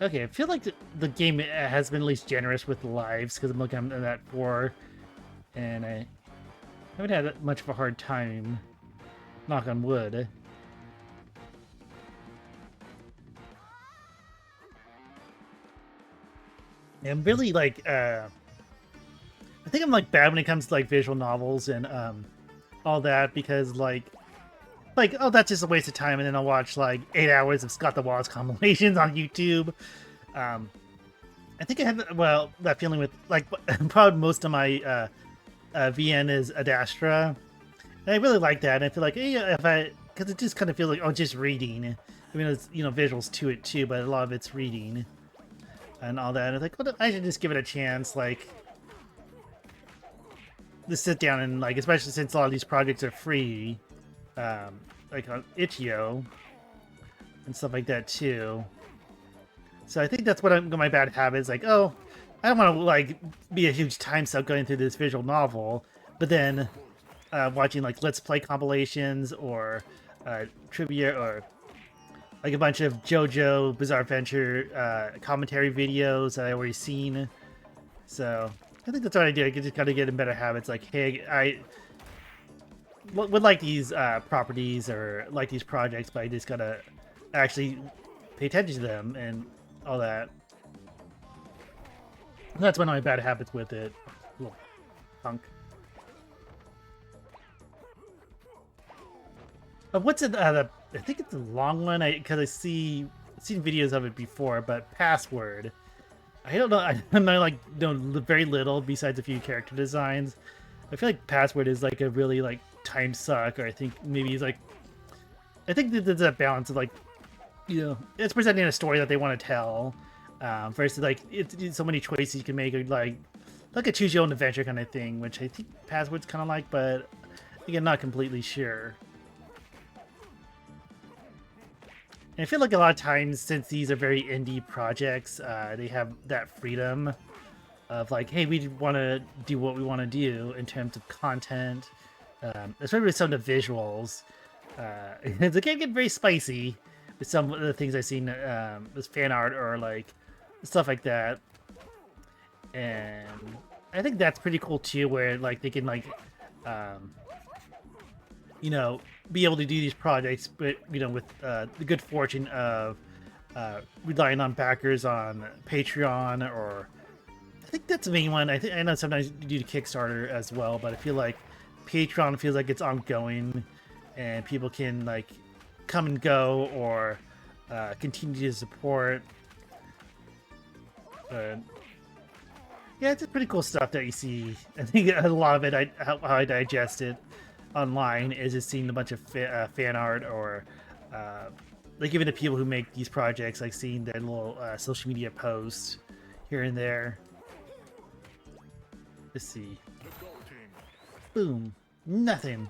Okay, I feel like the game has been at least generous with lives because I'm looking at that 4, and I haven't had that much of a hard time. Knock on wood. I'm really like I think I'm like bad when it comes to like visual novels and all that because like oh that's just a waste of time, and then I'll watch like 8 hours of Scott the Waltz compilations on YouTube. Um, I think I have well that feeling with like probably most of my VN is Adastra. And I really like that. And I feel like hey, if I because it just kind of feels like oh just reading. I mean, it's visuals to it too, but a lot of it's reading and all that. And it's like, well, I should just give it a chance. Like, just sit down and like, especially since a lot of these projects are free, like on itch.io and stuff like that too. So I think that's what my bad habit is. Like, oh, I don't want to like be a huge time suck going through this visual novel, but then watching like Let's Play compilations or trivia or like a bunch of JoJo Bizarre Adventure commentary videos that I already seen. So I think that's what I do. I just gotta get in better habits. Like, hey, I would like these properties or like these projects, but I just gotta actually pay attention to them and all that. And that's one of my bad habits with it. Little punk. What's it? I think it's a long one. Because I seen videos of it before, but Password. I don't know. I know very little besides a few character designs. I feel like Password is like a really like time suck, or I think maybe it's like I think that there's a balance of like it's presenting a story that they want to tell versus like it's so many choices you can make, like a choose your own adventure kind of thing, which I think Password's kind of like, but again, not completely sure. And I feel like a lot of times, since these are very indie projects, they have that freedom of like, hey, we want to do what we want to do in terms of content, especially with some of the visuals. The game get very spicy with some of the things I've seen with fan art or like stuff like that, and I think that's pretty cool too, where like they can like, be able to do these projects, but with the good fortune of relying on backers on Patreon, or I think that's the main one. I know sometimes you do the Kickstarter as well, but I feel like Patreon feels like it's ongoing, and people can like come and go or continue to support. Yeah, it's pretty cool stuff that you see. I think a lot of it, how I digest it online, is just seeing a bunch of fan art or like even the people who make these projects, like seeing their little social media posts here and there. Let's see. Boom. Nothing.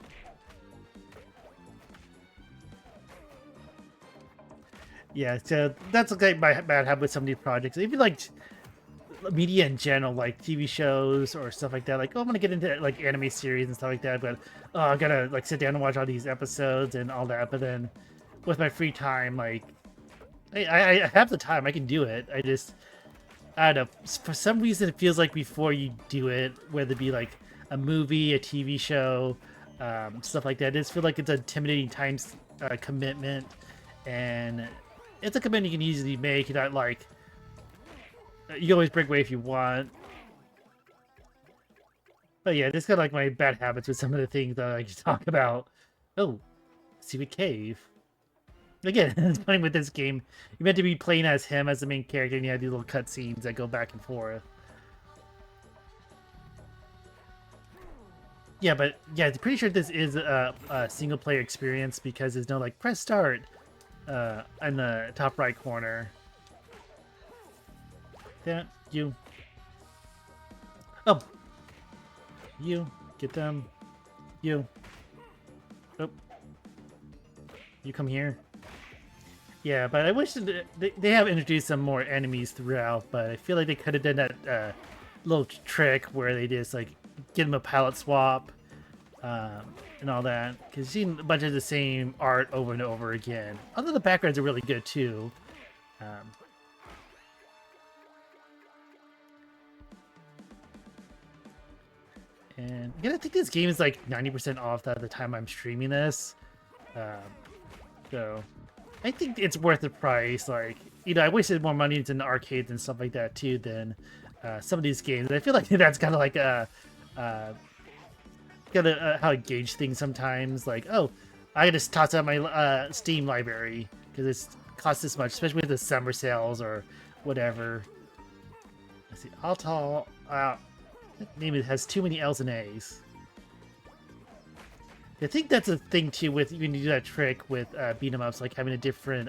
Yeah, so that's like my bad habit with some of these projects. Even like media in general, like TV shows or stuff like that. Like, oh, I'm gonna get into like anime series and stuff like that, but oh, I gotta like sit down and watch all these episodes and all that. But then with my free time, like I have the time, I can do it. I don't know. For some reason, it feels like before you do it, whether it be like a movie, a TV show, stuff like that, I just feel like it's a intimidating time commitment, and it's a commitment you can easily make. You're not like you can always break away if you want. But yeah, this got like my bad habits with some of the things that I just talk about. Oh, secret cave. Again, it's funny with this game. You're meant to be playing as him as the main character, and you have these little cutscenes that go back and forth. Yeah, but yeah, I'm pretty sure this is a single player experience because there's no like press start in the top right corner. Yeah, you. Oh, you get them. You. Oh, you come here. Yeah, but I wish they have introduced some more enemies throughout, but I feel like they could have done that little trick where they just like give them a palette swap and all that. Because you've seen a bunch of the same art over and over again. Although the backgrounds are really good too. And again, I think this game is like 90% off at the time I'm streaming this. So I think it's worth the price. Like, you know, I wasted more money into arcades and stuff like that too than some of these games. And I feel like that's kind of like how I gauge things sometimes. Like, oh, I just toss out my Steam library because it costs this much, especially with the summer sales or whatever. Let's see, Altal. Name it has too many L's and A's. I think that's a thing too with when you do that trick with beat 'em ups, like having a different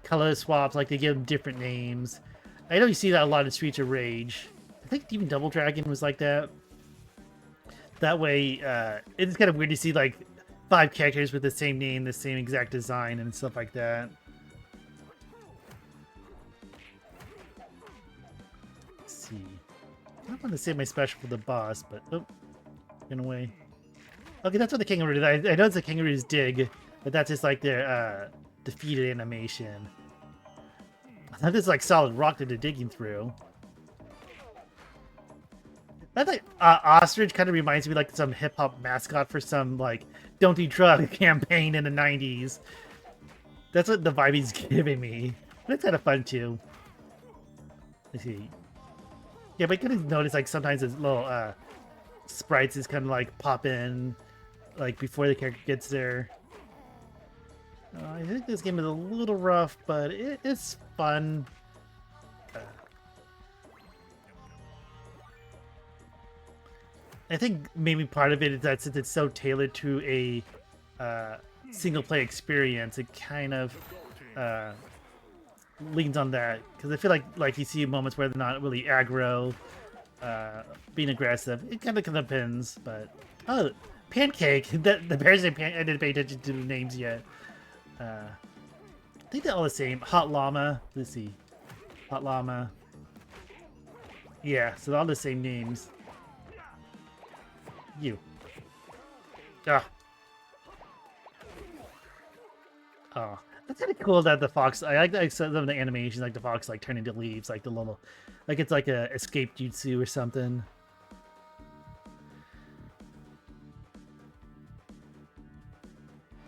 color swaps, like they give them different names. I know you see that a lot in Streets of Rage. I think even Double Dragon was like that. That way, it's kind of weird to see like 5 characters with the same name, the same exact design, and stuff like that. Let's see. I don't want to save my special for the boss, but oh, in a way. Okay, that's what the kangaroo did. I know it's the kangaroo's dig, but that's just like their defeated animation. I thought this is like solid rock that they're digging through. That like ostrich kind of reminds me like some hip hop mascot for some like "Don't Do Drug" campaign in the '90s. That's what the vibe he's giving me. But it's kind of fun too. Let's see. Yeah, but you can notice like sometimes his little sprites is kind of like pop in like before the character gets there. I think this game is a little rough, but it's fun. I think maybe part of it is that since it's so tailored to a single-player experience, it kind of leans on that. Because I feel like you see moments where they're not really aggro, being aggressive. It kind of depends, but oh, Pancake. The bears name I didn't pay attention to the names yet. I think they're all the same. Hot Llama. Let's see. Hot Llama. Yeah, so they're all the same names. You. Ah. Oh, that's kind of cool that the fox. I like some of the animations, like the fox like turning to leaves, like the little, like it's like a escape jutsu or something.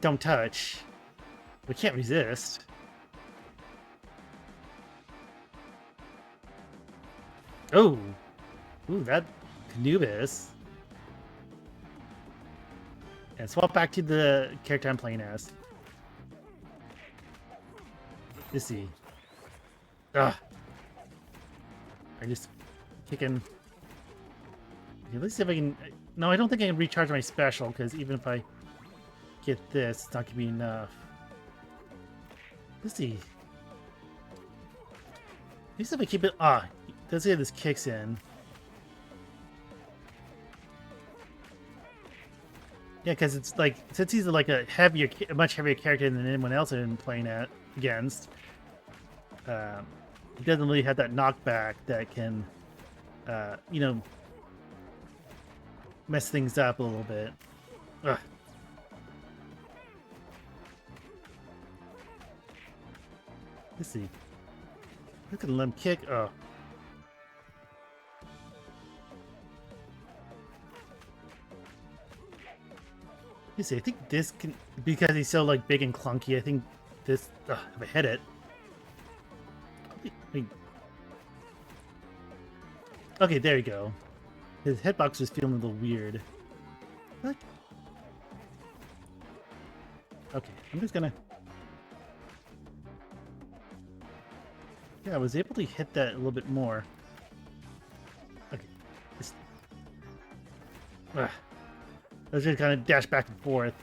Don't touch. We can't resist. Oh, ooh, that Anubis. And swap back to the character I'm playing as. Let's see. Ugh. I just kicking. Okay, let's see if I can. No, I don't think I can recharge my special because even if I get this, it's not gonna be enough. Let's see. At least if I keep it. Let's see if this kicks in. Yeah, because it's like since he's like a much heavier character than anyone else I've been playing against. He doesn't really have that knockback that can, you know, mess things up a little bit. Ugh. Let's see. Look at him kick. Oh. You see, I think this can, because he's so like big and clunky. I think this. If I hit it. Okay, there you go. His hitbox is feeling a little weird. What? Okay, I'm just gonna. Yeah, I was able to hit that a little bit more. Okay. I was just kind of dash back and forth.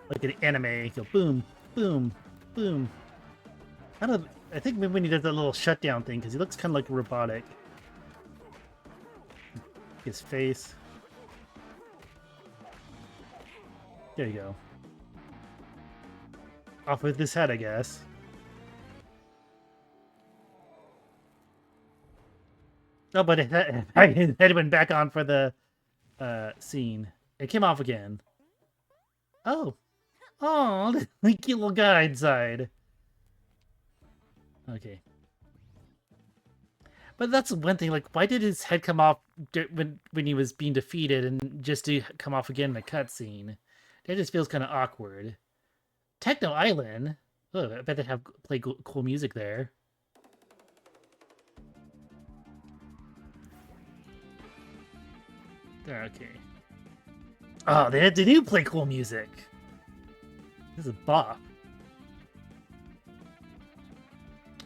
Like an anime. Go boom, boom, boom. I don't know. I think maybe when he does that little shutdown thing, because he looks kind of like robotic. His face. There you go. Off with his head, I guess. Oh, but his head went back on for the scene. It came off again. Oh. Oh, the cute little guy inside. Okay. But that's one thing. Like, why did his head come off when he was being defeated, and just to come off again in the cutscene? That just feels kind of awkward. Techno Island. Oh, I bet they have play cool music there. Okay. Oh, they do play cool music. This is a bop.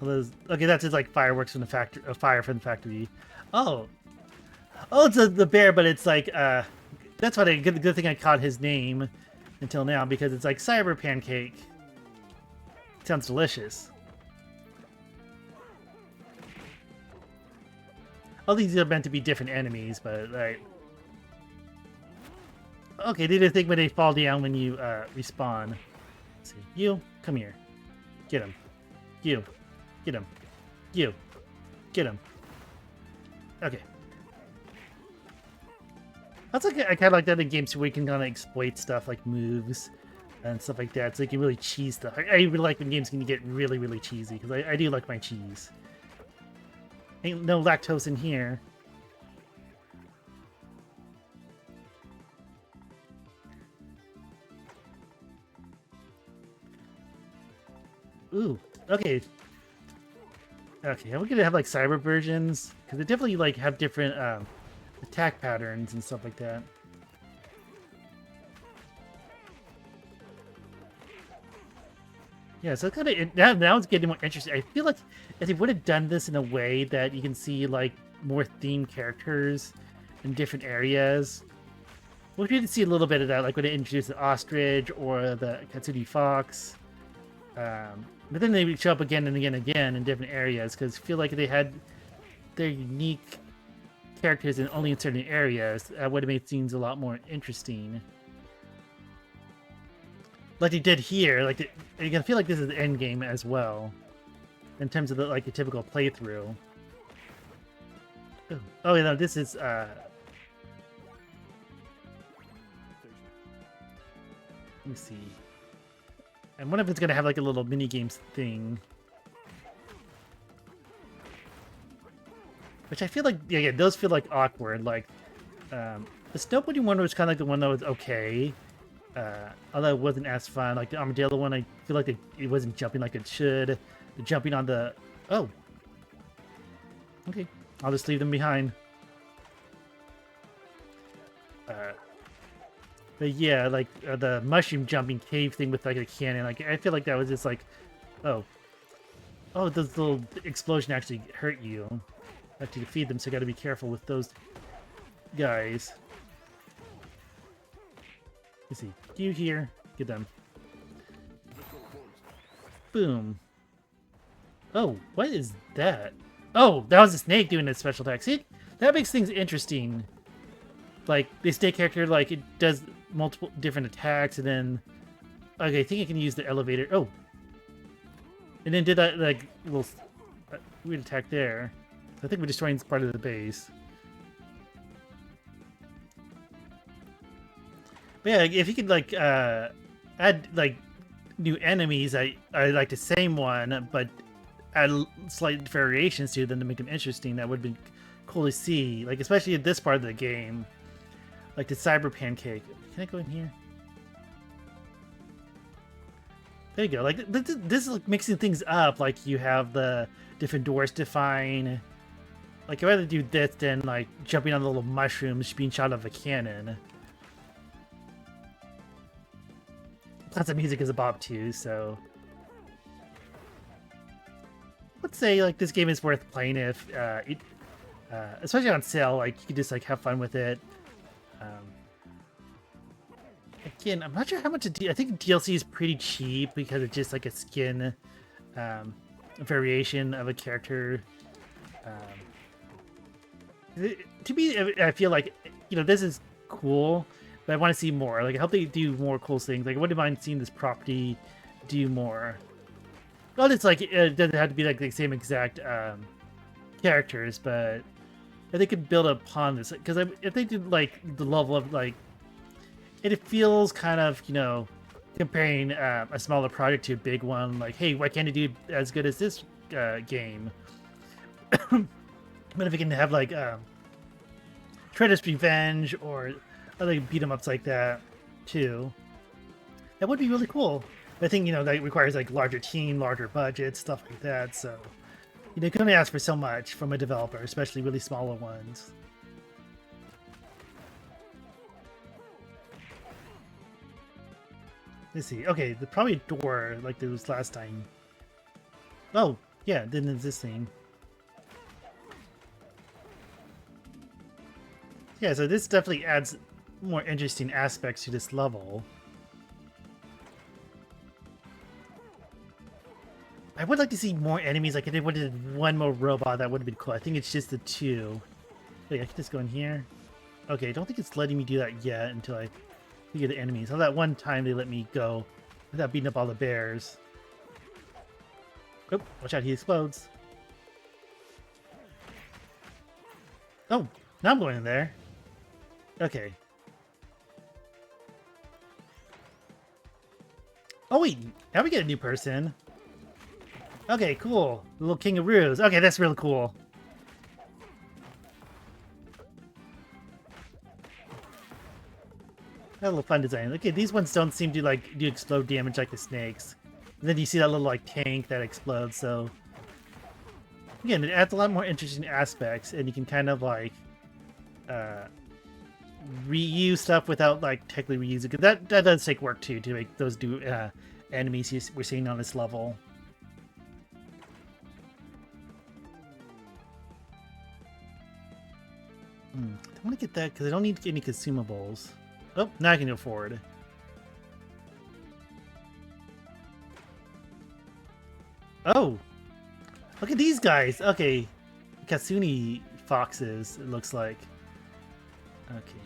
Okay, that's just like fireworks from the factory, fire from the factory. Oh, it's the bear, but it's like that's what good thing I caught his name until now, because it's like Cyber Pancake. Sounds delicious. All these are meant to be different enemies, but like, okay, they didn't think when they fall down when you respawn. Let's see, you come here, get him, you, get him, you, get him. Okay. That's like I kind of like that in games where you can kind of exploit stuff like moves and stuff like that, so you can really cheese stuff. I really like when games can get really, really cheesy, because I do like my cheese. Ain't no lactose in here. Ooh, okay. Okay, we're gonna have like cyber versions, because they definitely like have different attack patterns and stuff like that. Yeah, so kind of now it's getting more interesting. I feel like if they would have done this in a way that you can see like more themed characters in different areas, we did see a little bit of that, like when they introduced the ostrich or the Katsuni fox. But then they would show up again and again and again in different areas, because I feel like they had their unique characters in only in certain areas. Would have made scenes a lot more interesting. Like they did here, like you're gonna feel like this is the end game as well, in terms of the like a typical playthrough. Oh, you know, this is let me see. And one of it's gonna have like a little mini games thing, which I feel like yeah, those feel like awkward. Like the snowboarding one was kind of like the one that was okay. Although it wasn't as fun. Like the armadillo one, I feel like it wasn't jumping like it should. The jumping on the... Oh. Okay. I'll just leave them behind. But yeah, like the mushroom jumping cave thing with like a cannon. Like I feel like that was just like... Oh. Oh, those little explosion actually hurt you. Have to defeat them, so you gotta be careful with those guys. Let's see. You here? Get them. Boom. Oh, what is that? Oh, that was a snake doing its special attack. See, that makes things interesting. Like, the snake character, like, it does multiple different attacks, and then... Okay, I think I can use the elevator. Oh. And then did that, like, little weird attack there. I think we're destroying part of the base. But yeah, if you could like add like new enemies, I like the same one, but add slight variations to them to make them interesting, that would be cool to see. Like especially in this part of the game, like the cyber pancake. Can I go in here? There you go. Like this is like mixing things up. Like you have the different doors to find. Like I'd rather do this than like jumping on the little mushrooms being shot out of a cannon. Lots of music is a bop too, so let's say like this game is worth playing if especially on sale. Like you can just like have fun with it. Again, I'm not sure how much I think DLC is pretty cheap because it's just like a skin variation of a character. To me, I feel like this is cool. But I want to see more. Like, I hope they do more cool things. Like, I wouldn't mind seeing this property do more. Well, it's like, it doesn't have to be like the same exact characters, but if they could build upon this. Because if they do, like, the level of, like, it feels kind of, comparing a smaller project to a big one. Like, hey, why can't it do as good as this game? But if you can have like Trader's Revenge or other beat 'em ups like that too, that would be really cool. But I think, you know, that requires like larger team, larger budget, stuff like that. So, you know, you can only ask for so much from a developer, especially really smaller ones. Let's see. Okay, probably a door like there was last time. Oh, yeah, then there's this thing. Yeah, so this definitely adds more interesting aspects to this level. I would like to see more enemies. Like if they wanted one more robot, that would have been cool. I think it's just the two. Wait, I can just go in here. Okay, I don't think it's letting me do that yet until I get the enemies. So that one time they let me go without beating up all the bears. Oh, watch out, he explodes. Oh, now I'm going in there. Okay. Oh wait, now we get a new person. Okay, cool. The little kangaroos. Okay, that's really cool. That little fun design. Okay, these ones don't seem to like do explode damage like the snakes. And then you see that little like tank that explodes. So again, it adds a lot more interesting aspects, and you can kind of like reuse stuff without like technically reusing. Because that does take work too to make those do enemies we're seeing on this level. I want to get that because I don't need any consumables. Oh, now I can go forward. Oh, look at these guys. Okay, Kasuni foxes. It looks like. Okay.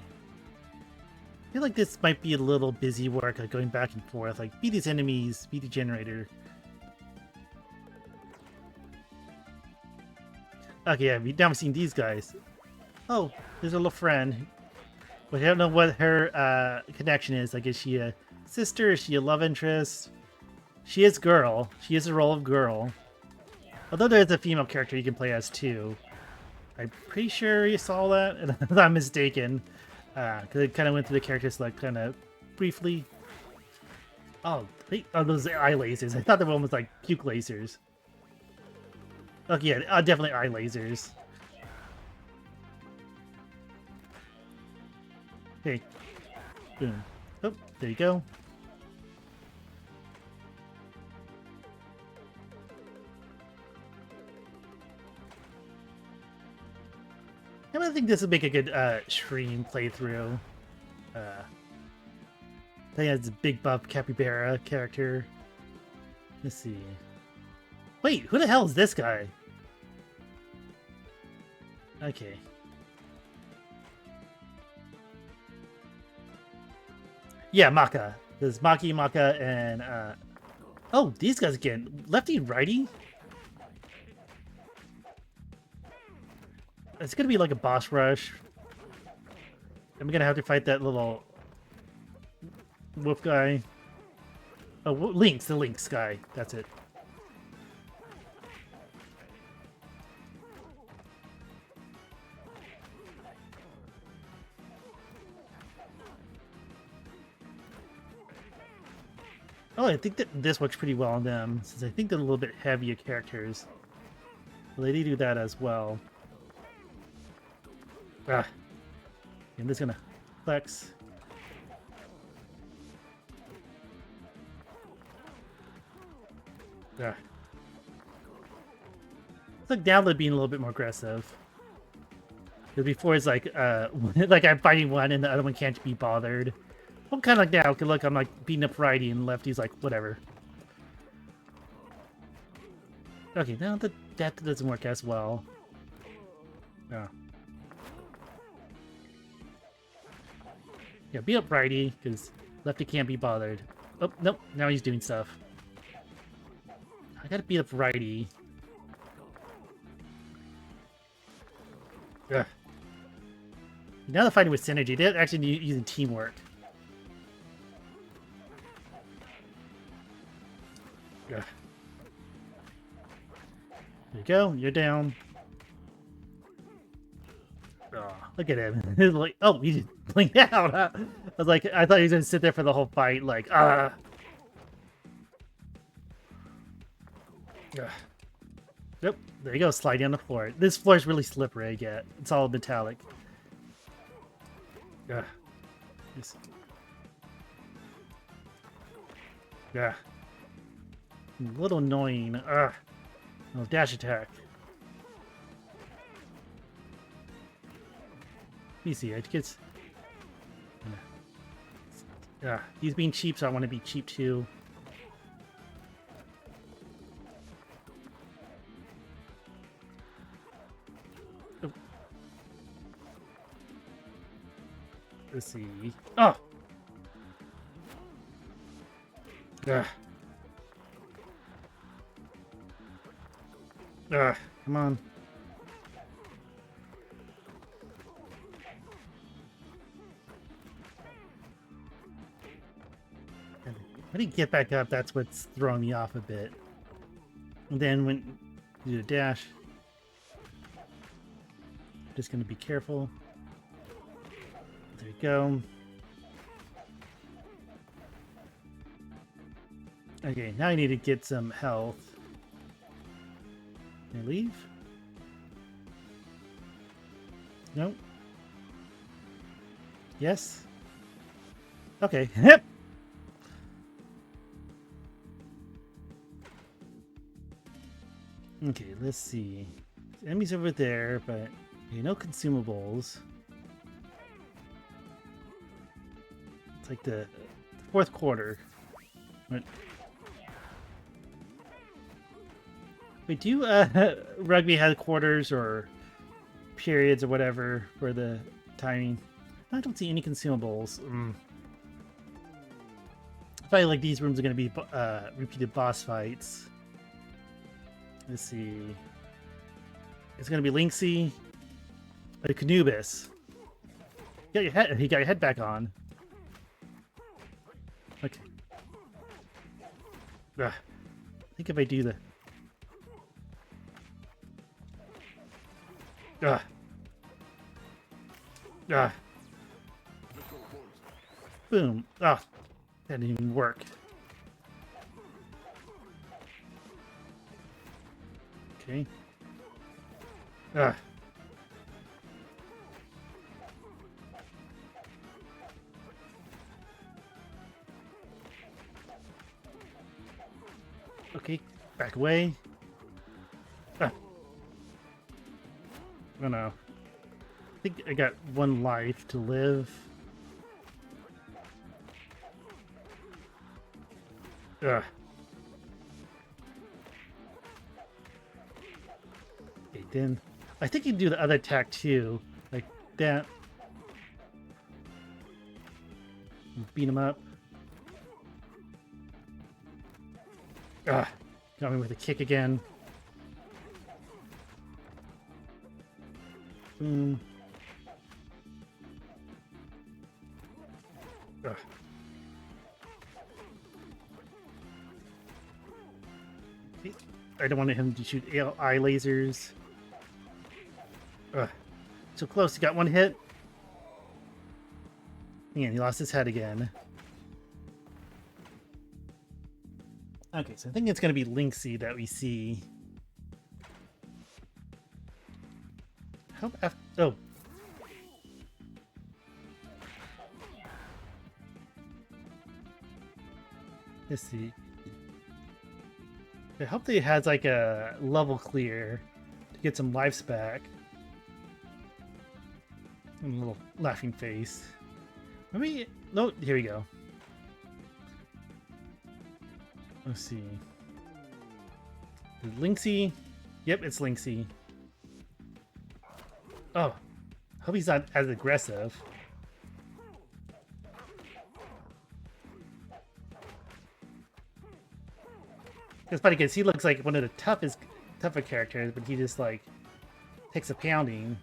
I feel like this might be a little busy work, like going back and forth. Like beat these enemies, beat the generator. Okay, yeah, now we've seen these guys. Oh, there's a little friend. But I don't know what her connection is. Like, is she a sister? Is she a love interest? She is girl. She is the role of girl. Although there's a female character you can play as too. I'm pretty sure you saw that, and I'm mistaken. Because it kind of went through the characters like kind of briefly. Oh, those eye lasers. I thought the one was like puke lasers. Okay, yeah, definitely eye lasers. Okay. Boom. Oh, there you go. I think this would make a good stream playthrough. I think it's a big buff capybara character. Let's see. Wait, who the hell is this guy? Okay. Yeah, Maka. There's Maki, Maka, and oh, these guys again. Lefty, righty. It's gonna be like a boss rush. I'm gonna have to fight that little wolf guy. Oh, Lynx, the Lynx guy. That's it. Oh, I think that this works pretty well on them, since I think they're a little bit heavier characters. Well, they do that as well. Ah. I'm just gonna flex. Ah. It's like download being a little bit more aggressive. Because before it's like, like I'm fighting one and the other one can't be bothered. I'm kind of like now, because look, I'm like beating up righty and lefty's like, whatever. Okay, now that doesn't work as well. Oh. Yeah, beat up righty, because lefty can't be bothered. Oh, nope, now he's doing stuff. I gotta beat up righty. Ugh. Now they're fighting with synergy. They're actually using teamwork. Ugh. There you go, you're down. Look at him. He's like, oh, he just blinked out. Huh? I was like, I thought he was gonna sit there for the whole fight, like, Yep, there you go, sliding on the floor. This floor is really slippery, I get. It's all metallic. Yeah. Yeah. A little annoying. Oh, dash attack. Easy, it gets... Yeah, he's being cheap, so I want to be cheap too. Oh. Let's see. Oh! Ugh. Ugh, come on. When you get back up, that's what's throwing me off a bit. And then when you do a dash, just gonna be careful. There you go. Okay, now I need to get some health. Can I leave? Nope. Yes? Okay. Yep. Okay, let's see. Enemies over there, but okay, no consumables. It's like the fourth quarter. What? Wait, do rugby headquarters or periods or whatever for the timing? I don't see any consumables. I feel like these rooms are going to be repeated boss fights. Let's see. It's going to be Linksy, a Canubis. You got your head back on. Okay. I think if I do the... Boom. That didn't even work. Okay. Okay, back away. Oh no. I think I got one life to live. Okay, then I think you can do the other attack too, like that. Beat him up. Got me with a kick again. Boom. I don't want him to shoot eye lasers. So close, he got one hit. And he lost his head again. Okay, so I think it's going to be Linksy that we see. How after... Oh. Let's see. I hope that he has like a level clear to get some lives back. And a little laughing face. Maybe... No, here we go. Let's see. Linksy? Yep, it's Linksy. Oh. Hope he's not as aggressive. It's funny because he looks like one of the tougher characters, but he just like takes a pounding.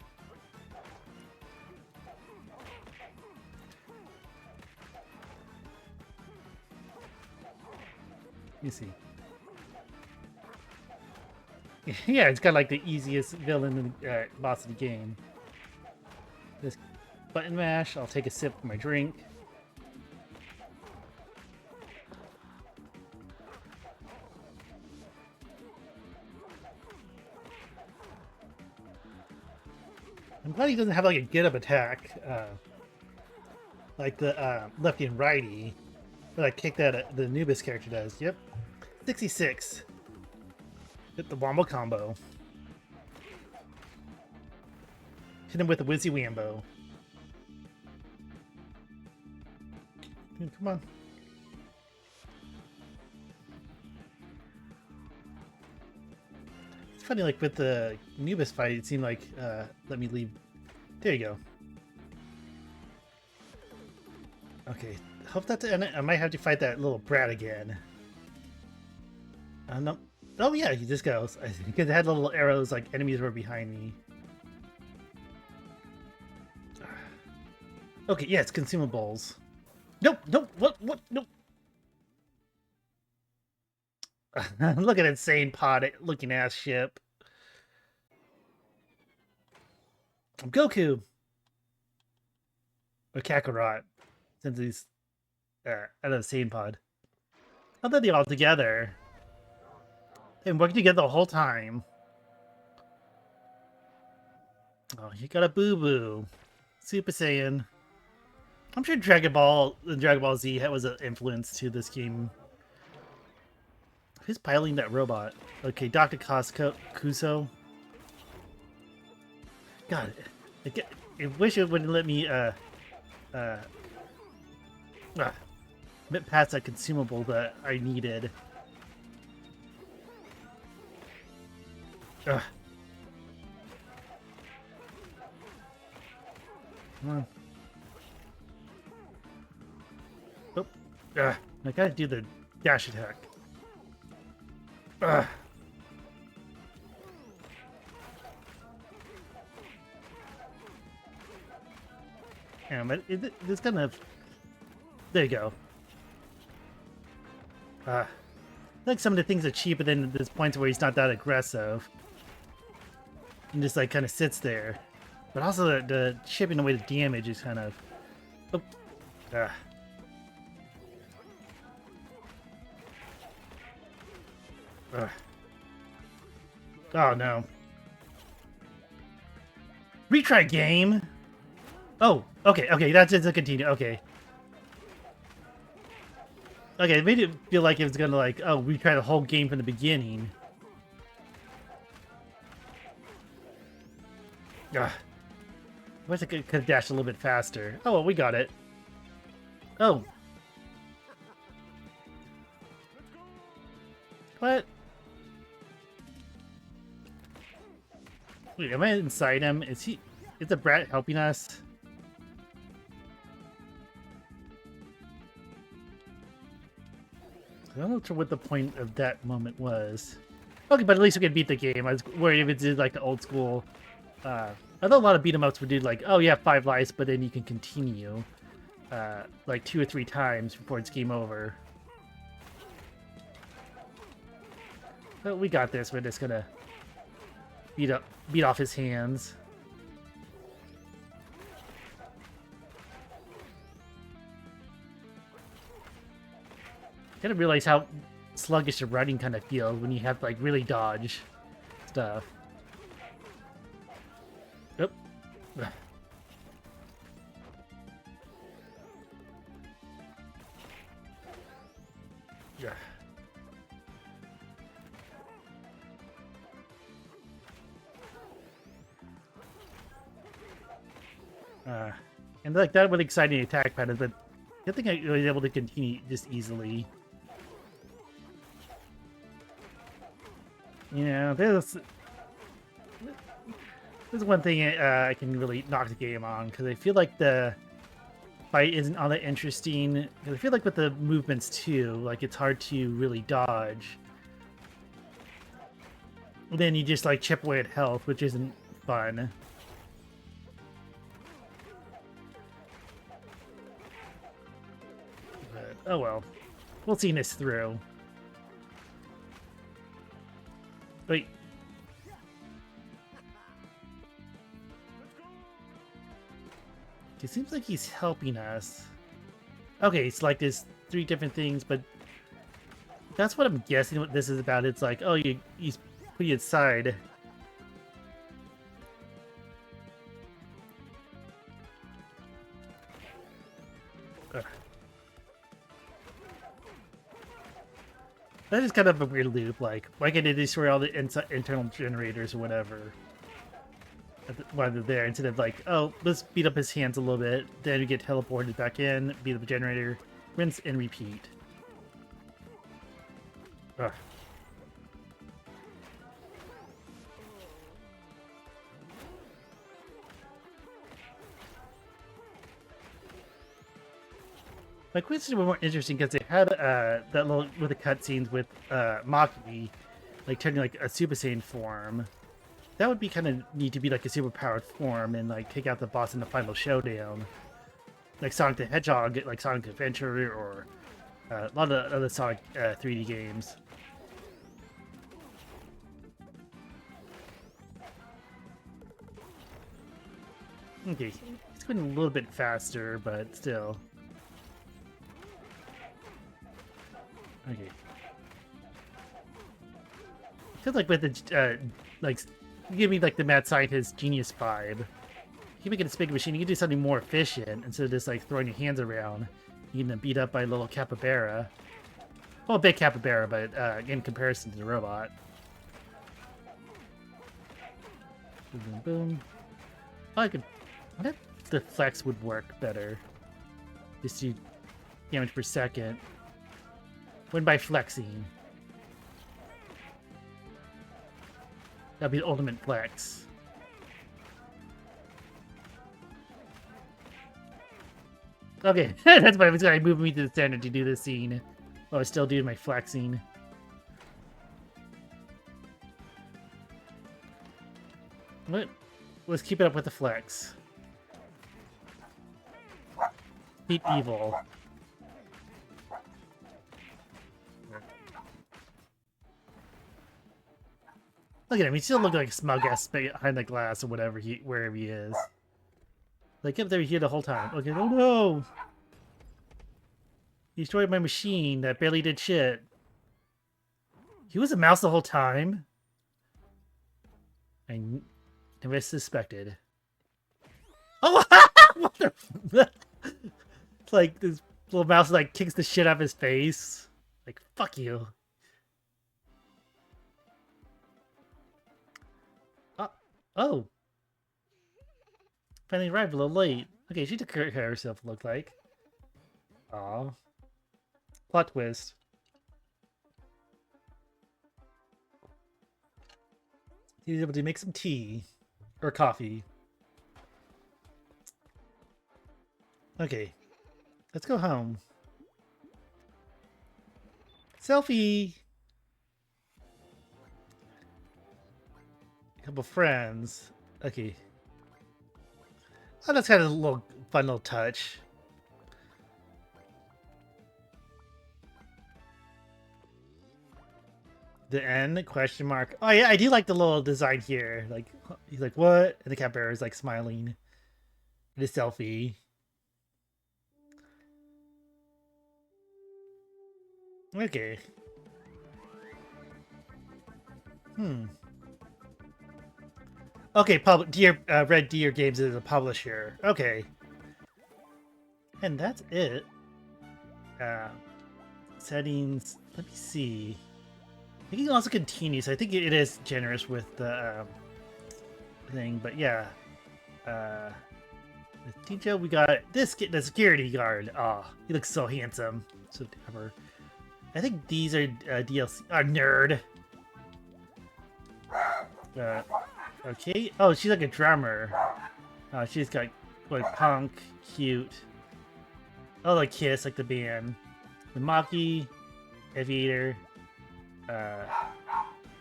Let me see. Yeah, it's got like the easiest villain boss of the game. This button mash. I'll take a sip of my drink. I'm glad he doesn't have like a get up attack, like the lefty and righty, or like kick that the Anubis character does. Yep, 66. Hit the wombo combo. Hit him with a Wizzy Wambo. Come on. It's funny, like with the Anubis fight, it seemed like, let me leave. There you go. Okay, hope that's it. I might have to fight that little brat again. No. Oh yeah, he just goes. Because it had little arrows like enemies were behind me. Okay, yeah, it's consumables. Nope, nope, what, nope. Look at insane pod looking ass ship. Goku. Or Kakarot. Since he's out of the same pod. How are they all together? They've been working together the whole time. Oh, you got a boo-boo. Super Saiyan. I'm sure Dragon Ball Z was an influence to this game. Who's piloting that robot? Okay, Dr. Kuso. God, I wish it wouldn't let me get past that consumable that I needed. Ugh. Come on. Oh, I gotta do the dash attack. Damn, it's kind of. There you go. I like some of the things are cheap, but then there's points where he's not that aggressive. And just like kind of sits there. But also the chipping away the damage is kind of. Oh. Oh no. Retry game? Oh, okay, that's just a continue, okay. Okay, it made it feel like it was gonna like, oh, retry the whole game from the beginning. I wish I could have dashed a little bit faster. Oh, well, we got it. Oh. What? Wait, am I inside him? Is the brat helping us? I'm not sure what the point of that moment was. Okay, but at least we can beat the game. I was worried if it did like the old school. I thought a lot of beat 'em ups would do like, oh, you have 5 lives, but then you can continue like 2 or 3 times before it's game over. But we got this. We're just gonna beat off his hands. I gotta realize how sluggish the running kind of feels when you have to like really dodge stuff. Oop. Yeah. And like that with exciting attack pattern, but I think I was able to continue just easily. Yeah, there's one thing I can really knock the game on, because I feel like the fight isn't all that interesting. I feel like with the movements too, like it's hard to really dodge. Then you just like chip away at health, which isn't fun. But, oh well, we'll see this through. Wait. It seems like he's helping us. Okay, it's like there's 3 different things, but that's what I'm guessing what this is about. It's like, oh, you put you inside. That is kind of a weird loop. Like, why can't they destroy all the internal generators or whatever while they're there, instead of like, oh, let's beat up his hands a little bit, then we get teleported back in, beat up the generator, rinse and repeat. Ugh. My question was more interesting because they had that little with the cutscenes with Maki, like turning like a Super Saiyan form. That would be kind of neat to be like a super powered form and like take out the boss in the final showdown, like Sonic the Hedgehog, like Sonic Adventure, or a lot of other Sonic 3D games. Okay, it's going a little bit faster, but still. Okay. I feel like with the like, give me like the mad scientist genius vibe. You can make it a big machine. You can do something more efficient instead of just like throwing your hands around. You can beat up by a little capybara. Well, a big capybara, but in comparison to the robot. Boom, boom, boom. Oh, I wonder if the flex would work better. Just do damage per second. Win by flexing. That'd be the ultimate flex. Okay, that's why it's gonna move me to the center to do this scene while I still do my flexing. What? Let's keep it up with the flex. Keep evil. Look at him, he still looks like a smug ass behind the glass or whatever wherever he is. Like up there here the whole time. Okay, oh no! He destroyed my machine that barely did shit. He was a mouse the whole time? I never suspected. Oh, what the? It's like this little mouse like kicks the shit out of his face. Like, fuck you. Oh. Finally arrived a little late. Okay, she took care of herself, it looked like. Aw. Plot twist. He was able to make some tea. Or coffee. Okay. Let's go home. Selfie! A couple friends. Okay. Oh, that's kind of a little fun little touch. The end? Question mark. Oh yeah, I do like the little design here. Like, he's like, what? And the capybara is like smiling. The selfie. Okay. Okay, Red Deer Games is a publisher. Okay. And that's it. Settings. Let me see. I think you can also continue, so I think it is generous with the thing, but yeah. The detail we got the security guard. Oh, he looks so handsome. So dapper. I think these are DLC. Nerd. Okay. Oh, she's like a drummer. She's got like punk, cute. Oh, like Kiss, like the band. The Maki, Aviator.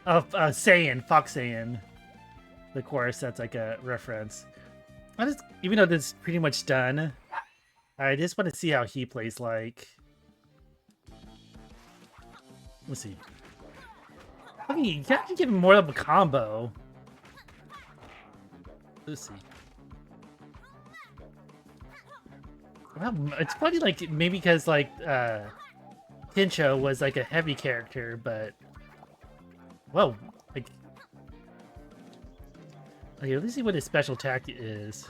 Saiyan, Fox Saiyan. The chorus, that's like a reference. Even though this is pretty much done, I just want to see how he plays like. Let's see. Okay, you have to give him more of a combo. Let's see. Well, it's funny, like maybe because like Tincho was like a heavy character, but well, like okay, let's see what his special attack is.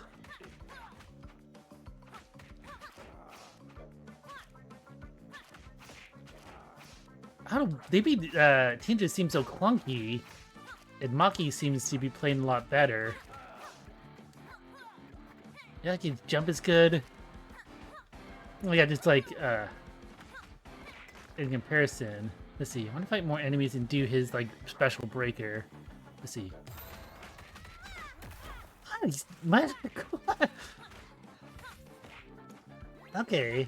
I don't. Maybe Tincho seems so clunky, and Maki seems to be playing a lot better. Yeah, like his jump is good. Oh yeah, just like in comparison. Let's see. I want to fight more enemies and do his like special breaker. Let's see. Oh, he's magical. Okay.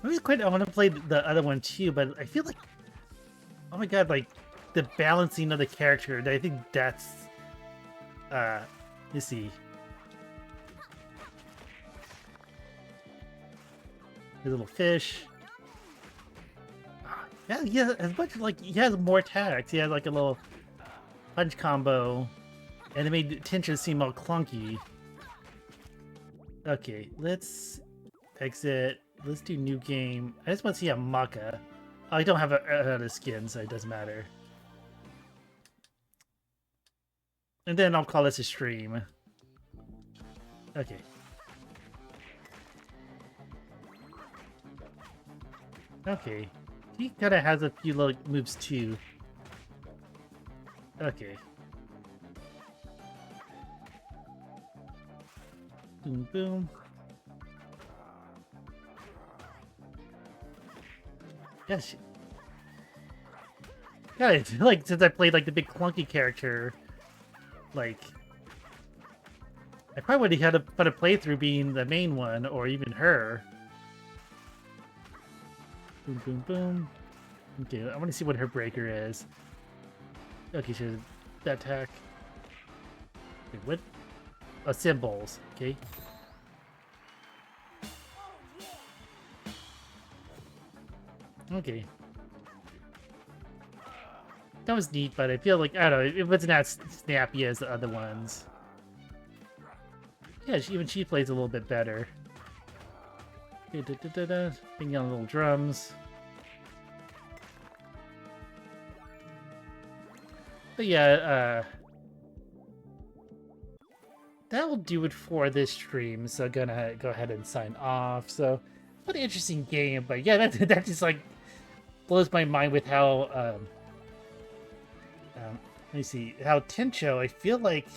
Maybe quite. I want to play the other one too, but I feel like, oh my god, like the balancing of the character. I think that's. Let's see. The little fish. Yeah, yeah. As much like he has more attacks. He has like a little punch combo, and it made Tincho seem all clunky. Okay, let's exit. Let's do new game. I just want to see a Maka. I don't have a skin, so it doesn't matter. And then I'll call this a stream. Okay. Okay. He kind of has a few like moves too. Okay. Boom, boom. Yes. Yeah, I feel like since I played like the big clunky character, like I probably would have had a fun playthrough being the main one or even her. Boom, boom, boom. Okay, I want to see what her breaker is. Okay, she has that attack. Wait, what? Oh, symbols. Okay. Okay. That was neat, but I feel like, I don't know, it wasn't as snappy as the other ones. Yeah, even she plays a little bit better. Okay, bring on little drums. But yeah, that will do it for this stream. So gonna go ahead and sign off. So, what an interesting game. But yeah, that just like blows my mind with how let me see, how Tincho, I feel like,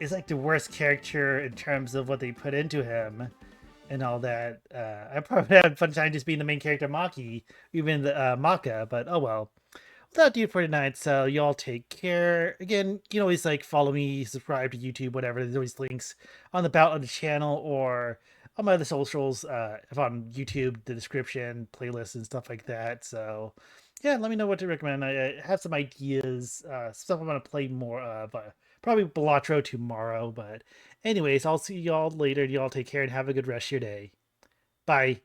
is like the worst character in terms of what they put into him and all that. I probably had a fun time just being the main character, Maki, even the Maka, but oh well. That'll do it for tonight, so y'all take care. Again, you can always like follow me, subscribe to YouTube, whatever. There's always links on the about on the channel or on my other socials, if on YouTube, the description, playlists, and stuff like that. So yeah, let me know what to recommend. I have some ideas, stuff I want to play more of. Probably Balatro tomorrow, but anyways, I'll see y'all later. Y'all take care and have a good rest of your day. Bye.